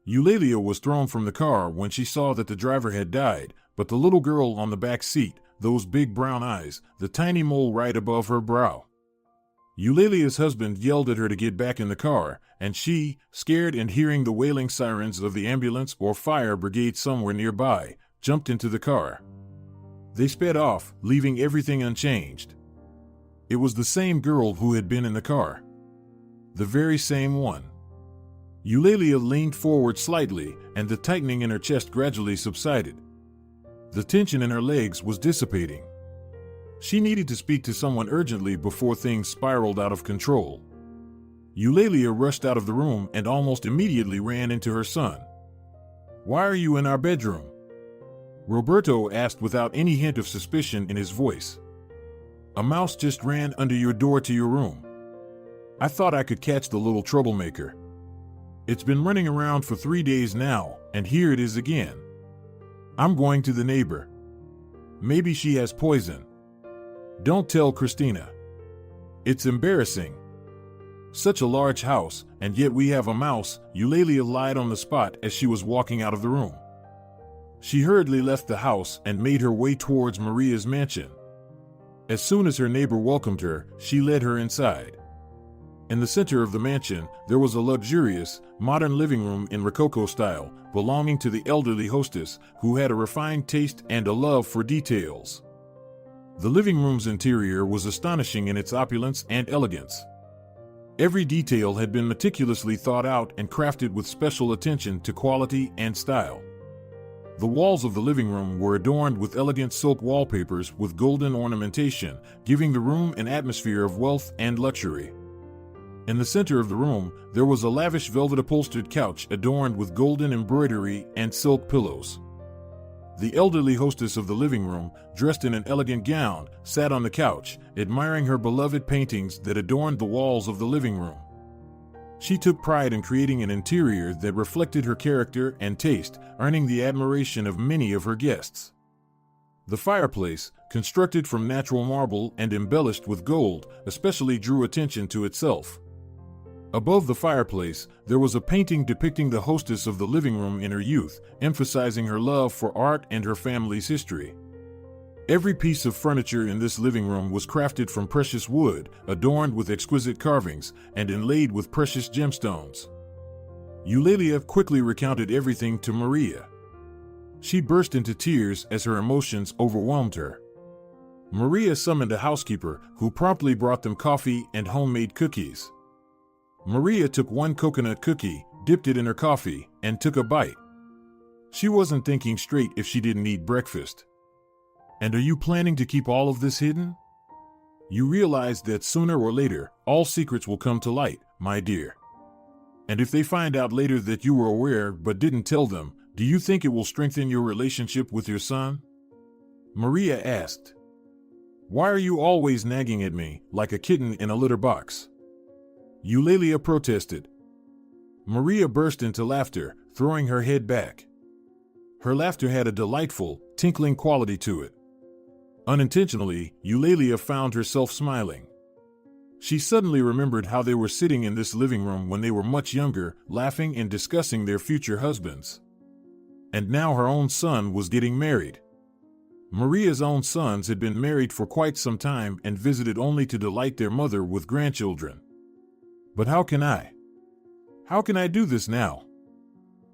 Speaker 2: Eulalia was thrown from the car when she saw that the driver had died, but the little girl on the back seat, those big brown eyes, the tiny mole right above her brow. Eulalia's husband yelled at her to get back in the car, and she, scared and hearing the wailing sirens of the ambulance or fire brigade somewhere nearby, jumped into the car. They sped off, leaving everything unchanged. It was the same girl who had been in the car. The very same one. Eulalia leaned forward slightly, and the tightening in her chest gradually subsided. The tension in her legs was dissipating. She needed to speak to someone urgently before things spiraled out of control. Eulalia rushed out of the room and almost immediately ran into her son. "Why are you in our bedroom?" Roberto asked without any hint of suspicion in his voice. "A mouse just ran under your door to your room. I thought I could catch the little troublemaker." It's been running around for 3 days now, and here it is again. I'm going to the neighbor. Maybe she has poison. Don't tell Christina. It's embarrassing. Such a large house, and yet we have a mouse, Eulalia lied on the spot as she was walking out of the room. She hurriedly left the house and made her way towards Maria's mansion. As soon as her neighbor welcomed her, she led her inside. In the center of the mansion, there was a luxurious, modern living room in Rococo style, belonging to the elderly hostess, who had a refined taste and a love for details. The living room's interior was astonishing in its opulence and elegance. Every detail had been meticulously thought out and crafted with special attention to quality and style. The walls of the living room were adorned with elegant silk wallpapers with golden ornamentation, giving the room an atmosphere of wealth and luxury. In the center of the room, there was a lavish velvet-upholstered couch adorned with golden embroidery and silk pillows. The elderly hostess of the living room, dressed in an elegant gown, sat on the couch, admiring her beloved paintings that adorned the walls of the living room. She took pride in creating an interior that reflected her character and taste, earning the admiration of many of her guests. The fireplace, constructed from natural marble and embellished with gold, especially drew attention to itself. Above the fireplace, there was a painting depicting the hostess of the living room in her youth, emphasizing her love for art and her family's history. Every piece of furniture in this living room was crafted from precious wood, adorned with exquisite carvings, and inlaid with precious gemstones. Eulalia quickly recounted everything to Maria. She burst into tears as her emotions overwhelmed her. Maria summoned a housekeeper, who promptly brought them coffee and homemade cookies. Maria took one coconut cookie, dipped it in her coffee, and took a bite. She wasn't thinking straight if she didn't eat breakfast. And are you planning to keep all of this hidden? You realize that sooner or later, all secrets will come to light, my dear. And if they find out later that you were aware but didn't tell them, do you think it will strengthen your relationship with your son? Maria asked. Why are you always nagging at me, like a kitten in a litter box? Eulalia protested. Maria burst into laughter, throwing her head back. Her laughter had a delightful, tinkling quality to it. Unintentionally, Eulalia found herself smiling. She suddenly remembered how they were sitting in this living room when they were much younger, laughing and discussing their future husbands. And now her own son was getting married. Maria's own sons had been married for quite some time and visited only to delight their mother with grandchildren. But how can I? How can I do this now?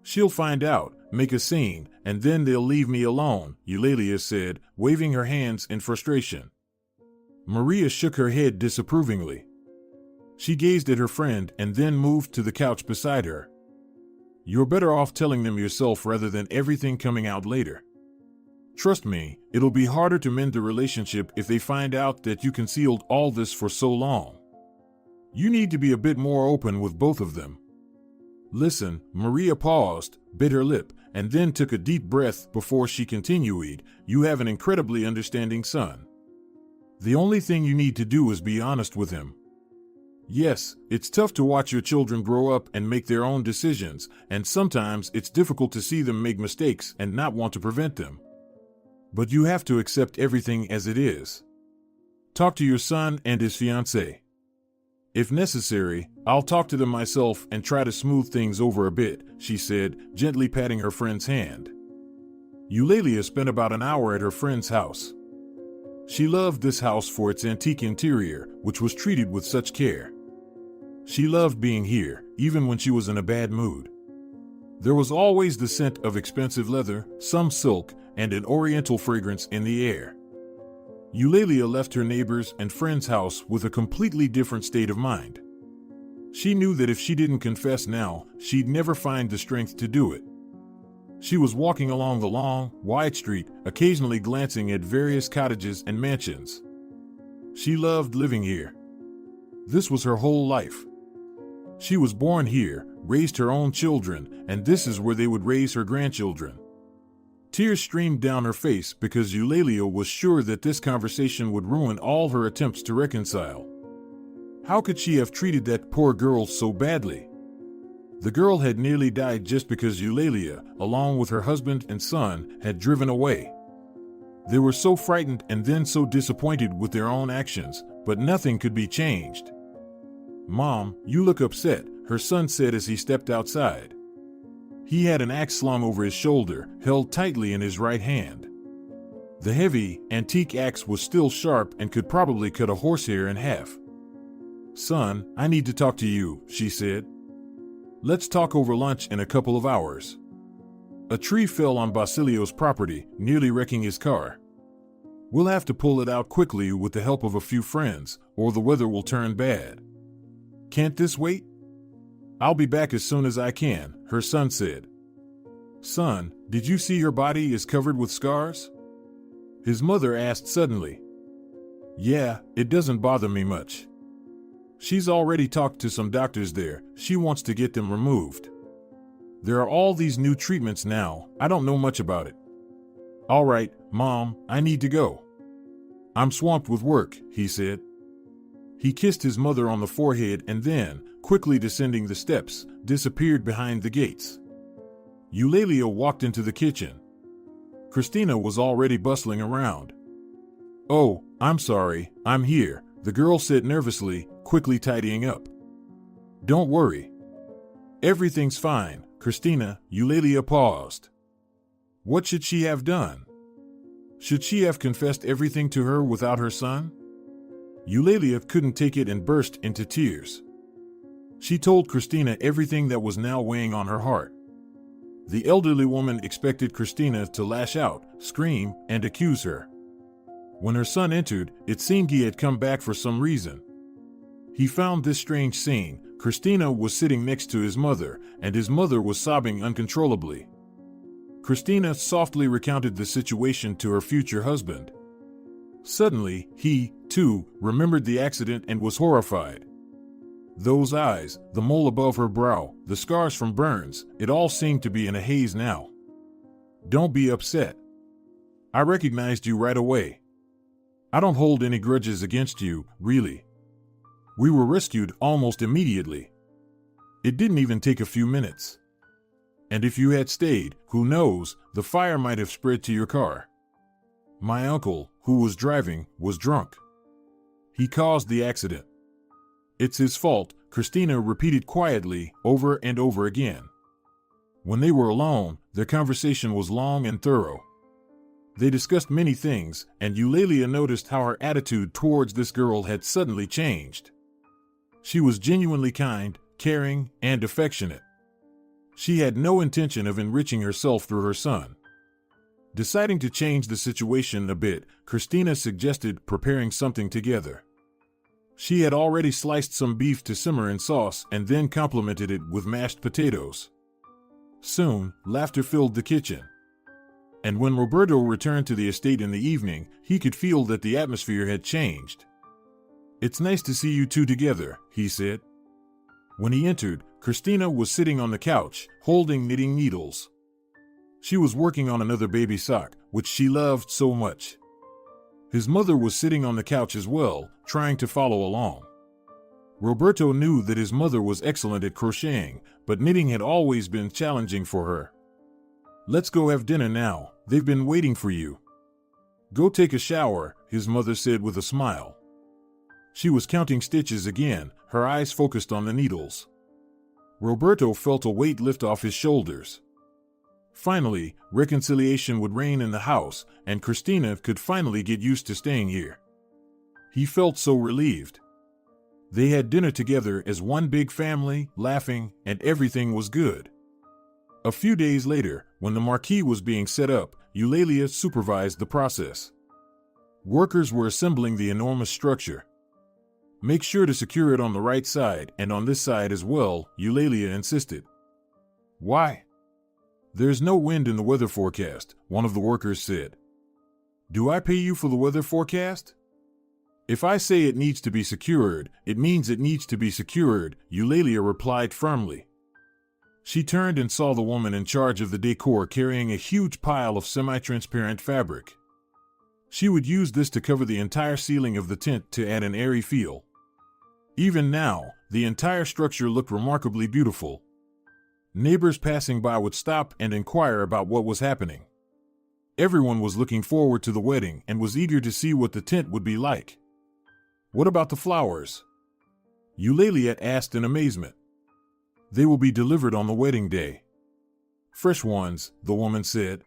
Speaker 2: She'll find out, make a scene, and then they'll leave me alone, Eulalia said, waving her hands in frustration. Maria shook her head disapprovingly. She gazed at her friend and then moved to the couch beside her. You're better off telling them yourself rather than everything coming out later. Trust me, it'll be harder to mend the relationship if they find out that you concealed all this for so long. You need to be a bit more open with both of them. Listen, Maria paused, bit her lip, and then took a deep breath before she continued. You have an incredibly understanding son. The only thing you need to do is be honest with him. Yes, it's tough to watch your children grow up and make their own decisions, and sometimes it's difficult to see them make mistakes and not want to prevent them. But you have to accept everything as it is. Talk to your son and his fiancée. If necessary, I'll talk to them myself and try to smooth things over a bit, she said, gently patting her friend's hand. Eulalia spent about an hour at her friend's house. She loved this house for its antique interior, which was treated with such care. She loved being here, even when she was in a bad mood. There was always the scent of expensive leather, some silk, and an oriental fragrance in the air. Eulalia left her neighbor's and friend's house with a completely different state of mind. She knew that if she didn't confess now, she'd never find the strength to do it. She was walking along the long, wide street, occasionally glancing at various cottages and mansions. She loved living here. This was her whole life. She was born here, raised her own children, and this is where they would raise her grandchildren. Tears streamed down her face because Eulalia was sure that this conversation would ruin all her attempts to reconcile. How could she have treated that poor girl so badly? The girl had nearly died just because Eulalia, along with her husband and son, had driven away. They were so frightened and then so disappointed with their own actions, but nothing could be changed. "Mom, you look upset," her son said as he stepped outside. He had an axe slung over his shoulder, held tightly in his right hand. The heavy, antique axe was still sharp and could probably cut a horsehair in half. "Son, I need to talk to you," she said. "Let's talk over lunch in a couple of hours." A tree fell on Basilio's property, nearly wrecking his car. "We'll have to pull it out quickly with the help of a few friends, or the weather will turn bad." "Can't this wait?" "I'll be back as soon as I can," her son said. "Son, did you see your body is covered with scars?" his mother asked suddenly. "Yeah, it doesn't bother me much. She's already talked to some doctors there. She wants to get them removed. There are all these new treatments now. I don't know much about it." "All right, Mom, I need to go. I'm swamped with work," he said. He kissed his mother on the forehead and then, quickly descending the steps, disappeared behind the gates. Eulalia walked into the kitchen. Christina was already bustling around. "Oh, I'm sorry, I'm here," the girl said nervously, quickly tidying up. "Don't worry. Everything's fine, Christina." Eulalia paused. What should she have done? Should she have confessed everything to her without her son? Eulalia couldn't take it and burst into tears. She told Christina everything that was now weighing on her heart. The elderly woman expected Christina to lash out, scream, and accuse her. When her son entered, it seemed he had come back for some reason. He found this strange scene. Christina was sitting next to his mother, and his mother was sobbing uncontrollably. Christina softly recounted the situation to her future husband. Suddenly, he, too, remembered the accident and was horrified. Those eyes, the mole above her brow, the scars from burns, it all seemed to be in a haze now. "Don't be upset. I recognized you right away. I don't hold any grudges against you, really. We were rescued almost immediately. It didn't even take a few minutes. And if you had stayed, who knows, the fire might have spread to your car. My uncle, who was driving, was drunk. He caused the accident. It's his fault," Christina repeated quietly, over and over again. When they were alone, their conversation was long and thorough. They discussed many things, and Eulalia noticed how her attitude towards this girl had suddenly changed. She was genuinely kind, caring, and affectionate. She had no intention of enriching herself through her son. Deciding to change the situation a bit, Christina suggested preparing something together. She had already sliced some beef to simmer in sauce and then complemented it with mashed potatoes. Soon, laughter filled the kitchen. And when Roberto returned to the estate in the evening, he could feel that the atmosphere had changed. "It's nice to see you two together," he said. When he entered, Christina was sitting on the couch, holding knitting needles. She was working on another baby sock, which she loved so much. His mother was sitting on the couch as well, trying to follow along. Roberto knew that his mother was excellent at crocheting, but knitting had always been challenging for her. "Let's go have dinner now, they've been waiting for you." "Go take a shower," his mother said with a smile. She was counting stitches again, her eyes focused on the needles. Roberto felt a weight lift off his shoulders. Finally, reconciliation would reign in the house, and Christina could finally get used to staying here. He felt so relieved. They had dinner together as one big family, laughing, and everything was good. A few days later, when the marquee was being set up, Eulalia supervised the process. Workers were assembling the enormous structure. "Make sure to secure it on the right side and on this side as well," Eulalia insisted. "Why?" "There's no wind in the weather forecast," one of the workers said. "Do I pay you for the weather forecast?" "If I say it needs to be secured, it means it needs to be secured," Eulalia replied firmly. She turned and saw the woman in charge of the decor carrying a huge pile of semi-transparent fabric. She would use this to cover the entire ceiling of the tent to add an airy feel. Even now, the entire structure looked remarkably beautiful. Neighbors passing by would stop and inquire about what was happening. Everyone was looking forward to the wedding and was eager to see what the tent would be like. "What about the flowers?" Eulalia asked in amazement. "They will be delivered on the wedding day." "Fresh ones," the woman said.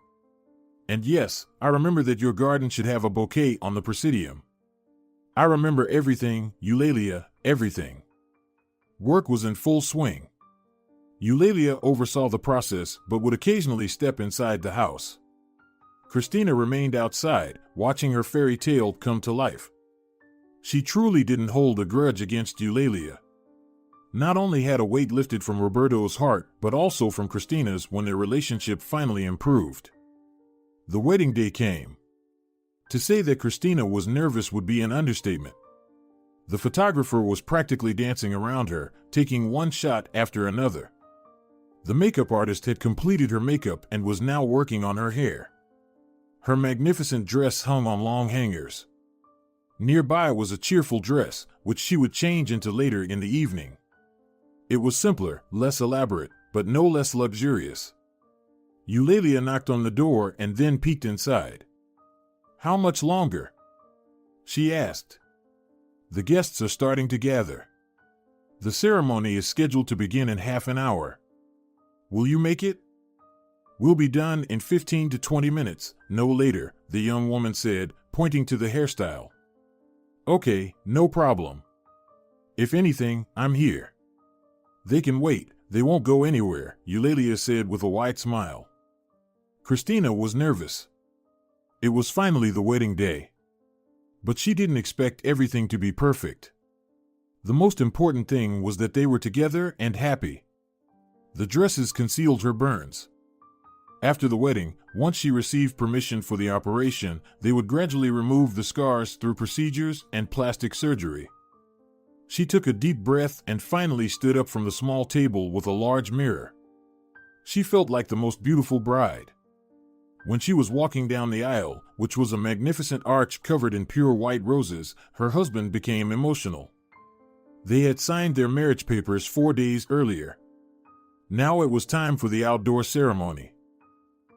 Speaker 2: "And yes, I remember that your garden should have a bouquet on the presidium." "I remember everything, Eulalia, everything." Work was in full swing. Eulalia oversaw the process but would occasionally step inside the house. Christina remained outside, watching her fairy tale come to life. She truly didn't hold a grudge against Eulalia. Not only had a weight lifted from Roberto's heart, but also from Christina's when their relationship finally improved. The wedding day came. To say that Christina was nervous would be an understatement. The photographer was practically dancing around her, taking one shot after another. The makeup artist had completed her makeup and was now working on her hair. Her magnificent dress hung on long hangers. Nearby was a cheerful dress, which she would change into later in the evening. It was simpler, less elaborate, but no less luxurious. Eulalia knocked on the door and then peeked inside. "How much longer?" she asked. "The guests are starting to gather. The ceremony is scheduled to begin in half an hour. Will you make it?" "We'll be done in 15 to 20 minutes, no later," the young woman said, pointing to the hairstyle. "Okay, no problem. If anything, I'm here." "They can wait, they won't go anywhere," Eulalia said with a wide smile. Christina was nervous. It was finally the wedding day. But she didn't expect everything to be perfect. The most important thing was that they were together and happy. The dresses concealed her burns. After the wedding, once she received permission for the operation, they would gradually remove the scars through procedures and plastic surgery. She took a deep breath and finally stood up from the small table with a large mirror. She felt like the most beautiful bride. When she was walking down the aisle, which was a magnificent arch covered in pure white roses, her husband became emotional. They had signed their marriage papers 4 days earlier. Now it was time for the outdoor ceremony.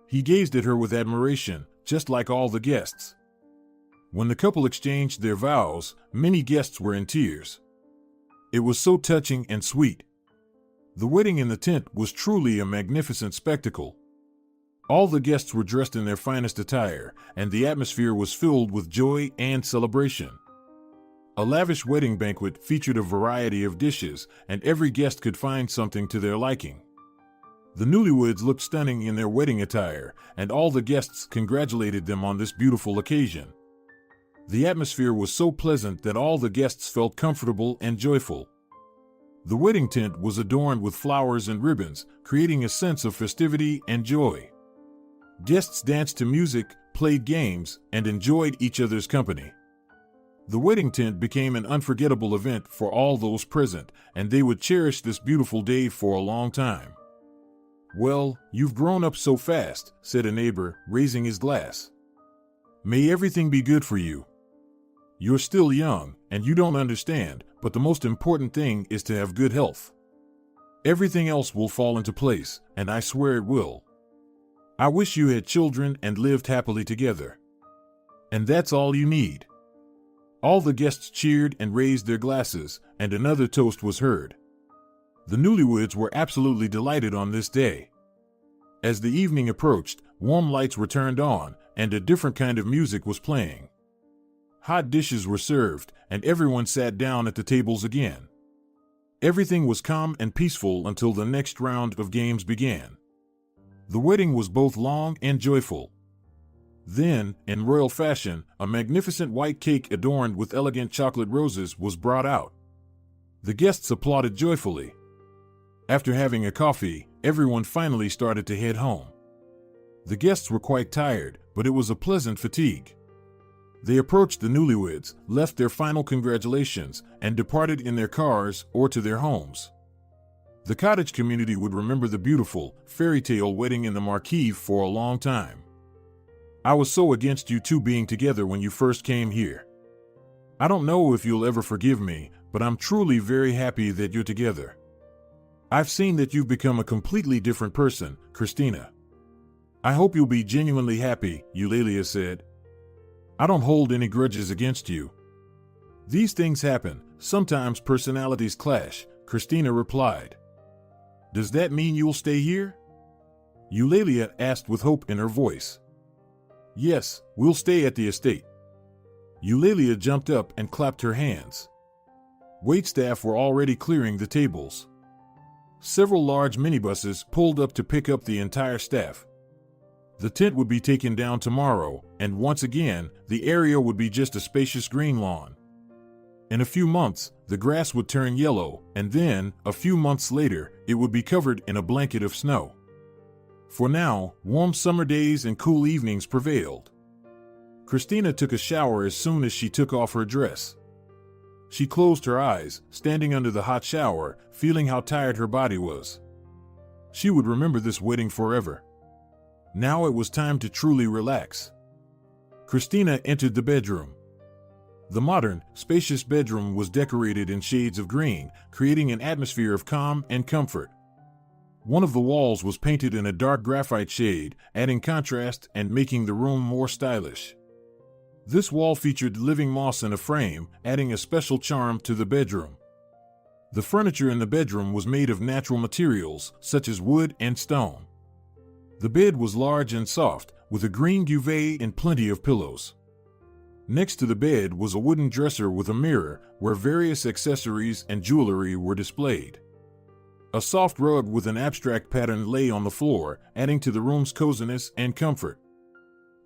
Speaker 2: He gazed at her with admiration, just like all the guests. When the couple exchanged their vows, many guests were in tears. It was so touching and sweet. The wedding in the tent was truly a magnificent spectacle. All the guests were dressed in their finest attire, and the atmosphere was filled with joy and celebration. A lavish wedding banquet featured a variety of dishes, and every guest could find something to their liking. The newlyweds looked stunning in their wedding attire, and all the guests congratulated them on this beautiful occasion. The atmosphere was so pleasant that all the guests felt comfortable and joyful. The wedding tent was adorned with flowers and ribbons, creating a sense of festivity and joy. Guests danced to music, played games, and enjoyed each other's company. The wedding tent became an unforgettable event for all those present, and they would cherish this beautiful day for a long time. "Well, you've grown up so fast," said a neighbor, raising his glass. "May everything be good for you. You're still young, and you don't understand, but the most important thing is to have good health. Everything else will fall into place, and I swear it will. I wish you had children and lived happily together. And that's all you need." All the guests cheered and raised their glasses, and another toast was heard. The newlyweds were absolutely delighted on this day. As the evening approached, warm lights were turned on, and a different kind of music was playing. Hot dishes were served, and everyone sat down at the tables again. Everything was calm and peaceful until the next round of games began. The wedding was both long and joyful. Then, in royal fashion, a magnificent white cake adorned with elegant chocolate roses was brought out. The guests applauded joyfully. After having a coffee, everyone finally started to head home. The guests were quite tired, but it was a pleasant fatigue. They approached the newlyweds, left their final congratulations, and departed in their cars or to their homes. The cottage community would remember the beautiful, fairy tale wedding in the Marquise for a long time. "I was so against you two being together when you first came here. I don't know if you'll ever forgive me, but I'm truly very happy that you're together. I've seen that you've become a completely different person, Christina. I hope you'll be genuinely happy, Eulalia said. I don't hold any grudges against you. These things happen. Sometimes personalities clash, Christina replied. Does that mean you'll stay here? Eulalia asked with hope in her voice. Yes, we'll stay at the estate. Eulalia jumped up and clapped her hands. Waitstaff were already clearing the tables. Several large minibuses pulled up to pick up the entire staff. The tent would be taken down tomorrow, and once again, the area would be just a spacious green lawn. In a few months, the grass would turn yellow, and then, a few months later, it would be covered in a blanket of snow. For now, warm summer days and cool evenings prevailed. Christina took a shower as soon as she took off her dress. She closed her eyes, standing under the hot shower, feeling how tired her body was. She would remember this wedding forever. Now it was time to truly relax. Christina entered the bedroom. The modern, spacious bedroom was decorated in shades of green, creating an atmosphere of calm and comfort. One of the walls was painted in a dark graphite shade, adding contrast and making the room more stylish. This wall featured living moss in a frame, adding a special charm to the bedroom. The furniture in the bedroom was made of natural materials, such as wood and stone. The bed was large and soft, with a green duvet and plenty of pillows. Next to the bed was a wooden dresser with a mirror, where various accessories and jewelry were displayed. A soft rug with an abstract pattern lay on the floor, adding to the room's coziness and comfort.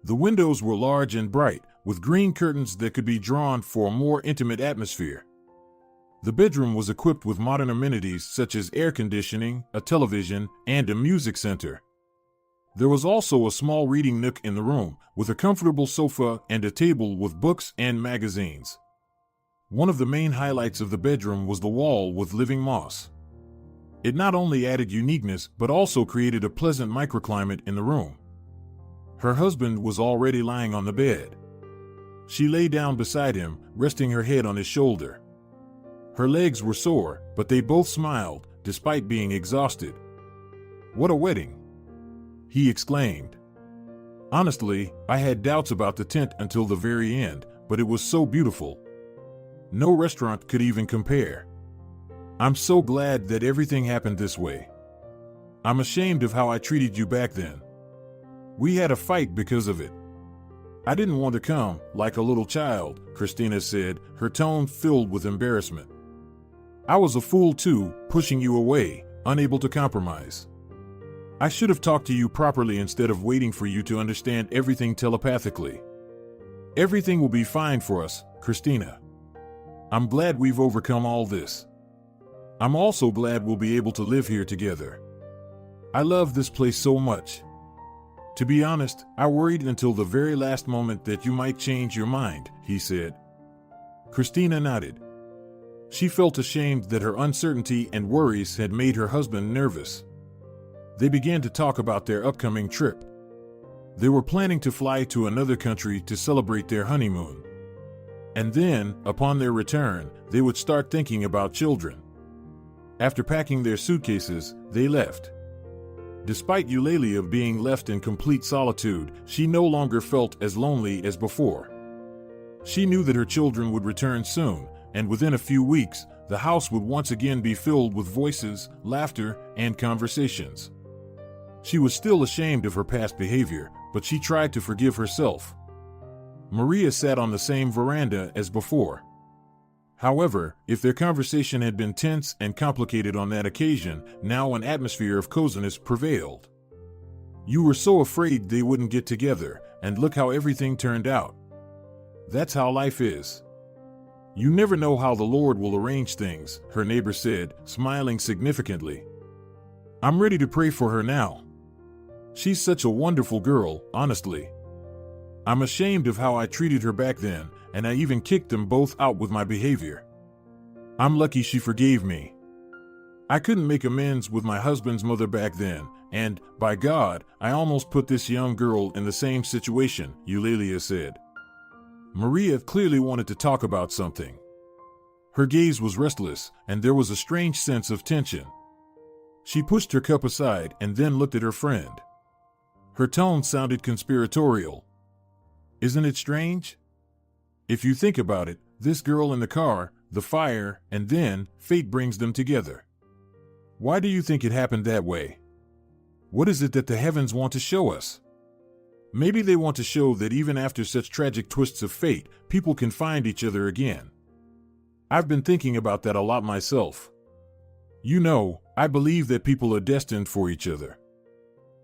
Speaker 2: The windows were large and bright, with green curtains that could be drawn for a more intimate atmosphere. The bedroom was equipped with modern amenities such as air conditioning, a television, and a music center. There was also a small reading nook in the room, with a comfortable sofa and a table with books and magazines. One of the main highlights of the bedroom was the wall with living moss. It not only added uniqueness but also created a pleasant microclimate in the room. Her husband was already lying on the bed. She lay down beside him, resting her head on his shoulder. Her legs were sore, but they both smiled, despite being exhausted. "What a wedding!" he exclaimed. "Honestly, I had doubts about the tent until the very end, but it was so beautiful. No restaurant could even compare. I'm so glad that everything happened this way. I'm ashamed of how I treated you back then. We had a fight because of it. I didn't want to come, like a little child," Christina said, her tone filled with embarrassment. "I was a fool too, pushing you away, unable to compromise. I should have talked to you properly instead of waiting for you to understand everything telepathically. Everything will be fine for us, Christina. I'm glad we've overcome all this. I'm also glad we'll be able to live here together. I love this place so much. To be honest, I worried until the very last moment that you might change your mind," he said. Christina nodded. She felt ashamed that her uncertainty and worries had made her husband nervous. They began to talk about their upcoming trip. They were planning to fly to another country to celebrate their honeymoon. And then, upon their return, they would start thinking about children. After packing their suitcases, they left. Despite Eulalia being left in complete solitude, she no longer felt as lonely as before. She knew that her children would return soon, and within a few weeks, the house would once again be filled with voices, laughter, and conversations. She was still ashamed of her past behavior, but she tried to forgive herself. Maria sat on the same veranda as before. However, if their conversation had been tense and complicated on that occasion, now an atmosphere of coziness prevailed. "You were so afraid they wouldn't get together, and look how everything turned out. That's how life is. You never know how the Lord will arrange things," her neighbor said, smiling significantly. "I'm ready to pray for her now. She's such a wonderful girl, honestly. I'm ashamed of how I treated her back then, and I even kicked them both out with my behavior. I'm lucky she forgave me. I couldn't make amends with my husband's mother back then, and, by God, I almost put this young girl in the same situation," Eulalia said. Maria clearly wanted to talk about something. Her gaze was restless, and there was a strange sense of tension. She pushed her cup aside and then looked at her friend. Her tone sounded conspiratorial. Isn't it strange? If you think about it, this girl in the car, the fire, and then fate brings them together. Why do you think it happened that way? What is it that the heavens want to show us? Maybe they want to show that even after such tragic twists of fate, people can find each other again. I've been thinking about that a lot myself. You know, I believe that people are destined for each other.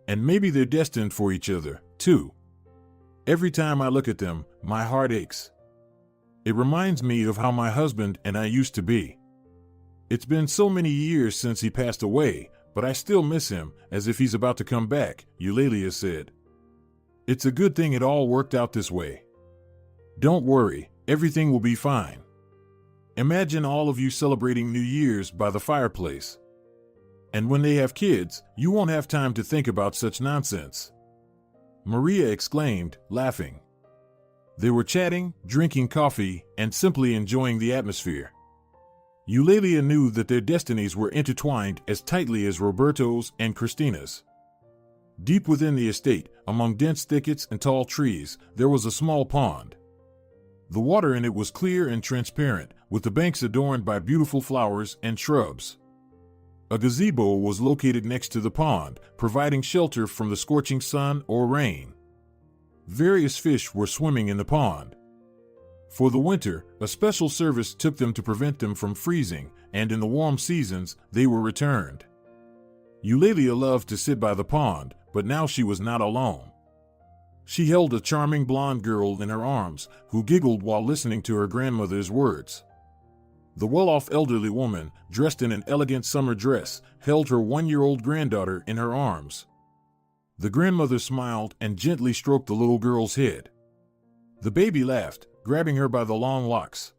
Speaker 2: And maybe they're destined for each other, too. Every time I look at them, my heart aches. It reminds me of how my husband and I used to be. It's been so many years since he passed away, but I still miss him, as if he's about to come back, Eulalia said. It's a good thing it all worked out this way. Don't worry, everything will be fine. Imagine all of you celebrating New Year's by the fireplace. And when they have kids, you won't have time to think about such nonsense. Maria exclaimed, laughing. They were chatting, drinking coffee, and simply enjoying the atmosphere. Eulalia knew that their destinies were intertwined as tightly as Roberto's and Christina's. Deep within the estate, among dense thickets and tall trees, there was a small pond. The water in it was clear and transparent, with the banks adorned by beautiful flowers and shrubs. A gazebo was located next to the pond, providing shelter from the scorching sun or rain. Various fish were swimming in the pond. For the winter, a special service took them to prevent them from freezing, and in the warm seasons, they were returned. Eulalia loved to sit by the pond, but now she was not alone. She held a charming blonde girl in her arms, who giggled while listening to her grandmother's words. The well-off elderly woman, dressed in an elegant summer dress, held her 1-year-old granddaughter in her arms. The grandmother smiled and gently stroked the little girl's head. The baby laughed, grabbing her by the long locks.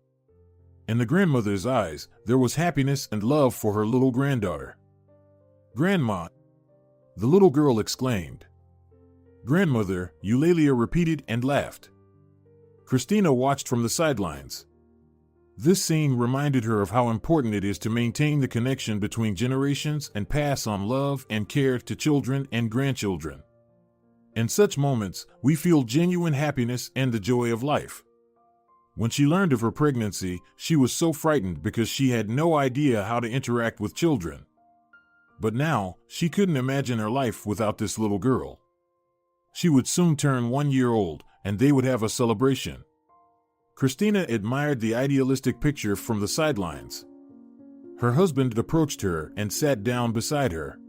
Speaker 2: In the grandmother's eyes, there was happiness and love for her little granddaughter. "Grandma!" the little girl exclaimed. "Grandmother," Eulalia repeated and laughed. Christina watched from the sidelines. This scene reminded her of how important it is to maintain the connection between generations and pass on love and care to children and grandchildren. In such moments, we feel genuine happiness and the joy of life. When she learned of her pregnancy, she was so frightened because she had no idea how to interact with children. But now, she couldn't imagine her life without this little girl. She would soon turn 1 year old, and they would have a celebration. Christina admired the idealistic picture from the sidelines. Her husband approached her and sat down beside her.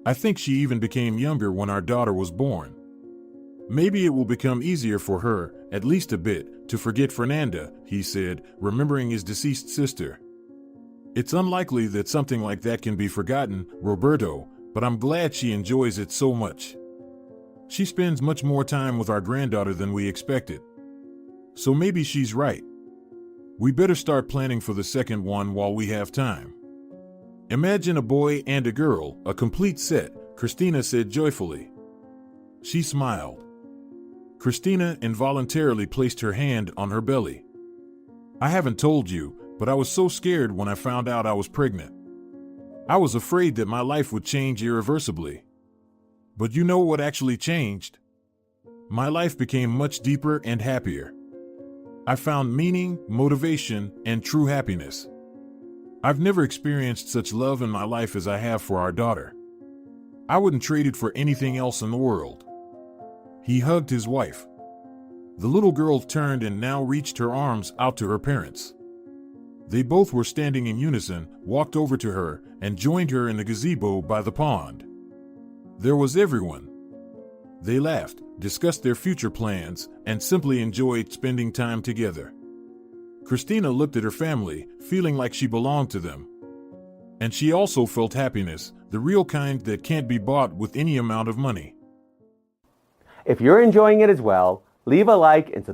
Speaker 2: "I think she even became younger when our daughter was born. Maybe it will become easier for her, at least a bit, to forget Fernanda," he said, remembering his deceased sister. "It's unlikely that something like that can be forgotten, Roberto, but I'm glad she enjoys it so much. She spends much more time with our granddaughter than we expected. So maybe she's right. We better start planning for the second one while we have time." "Imagine a boy and a girl, a complete set," Christina said joyfully. She smiled. Christina involuntarily placed her hand on her belly. "I haven't told you, but I was so scared when I found out I was pregnant. I was afraid that my life would change irreversibly. But you know what actually changed? My life became much deeper and happier. I found meaning, motivation, and true happiness. I've never experienced such love in my life as I have for our daughter. I wouldn't trade it for anything else in the world." He hugged his wife. The little girl turned and now reached her arms out to her parents. They both were standing in unison, walked over to her, and joined her in the gazebo by the pond. There was everyone. They laughed, discussed their future plans, and simply enjoyed spending time together. Christina looked at her family, feeling like she belonged to them. And she also felt happiness, the real kind that can't be bought with any amount of money.
Speaker 1: If you're enjoying it as well, leave a like and subscribe.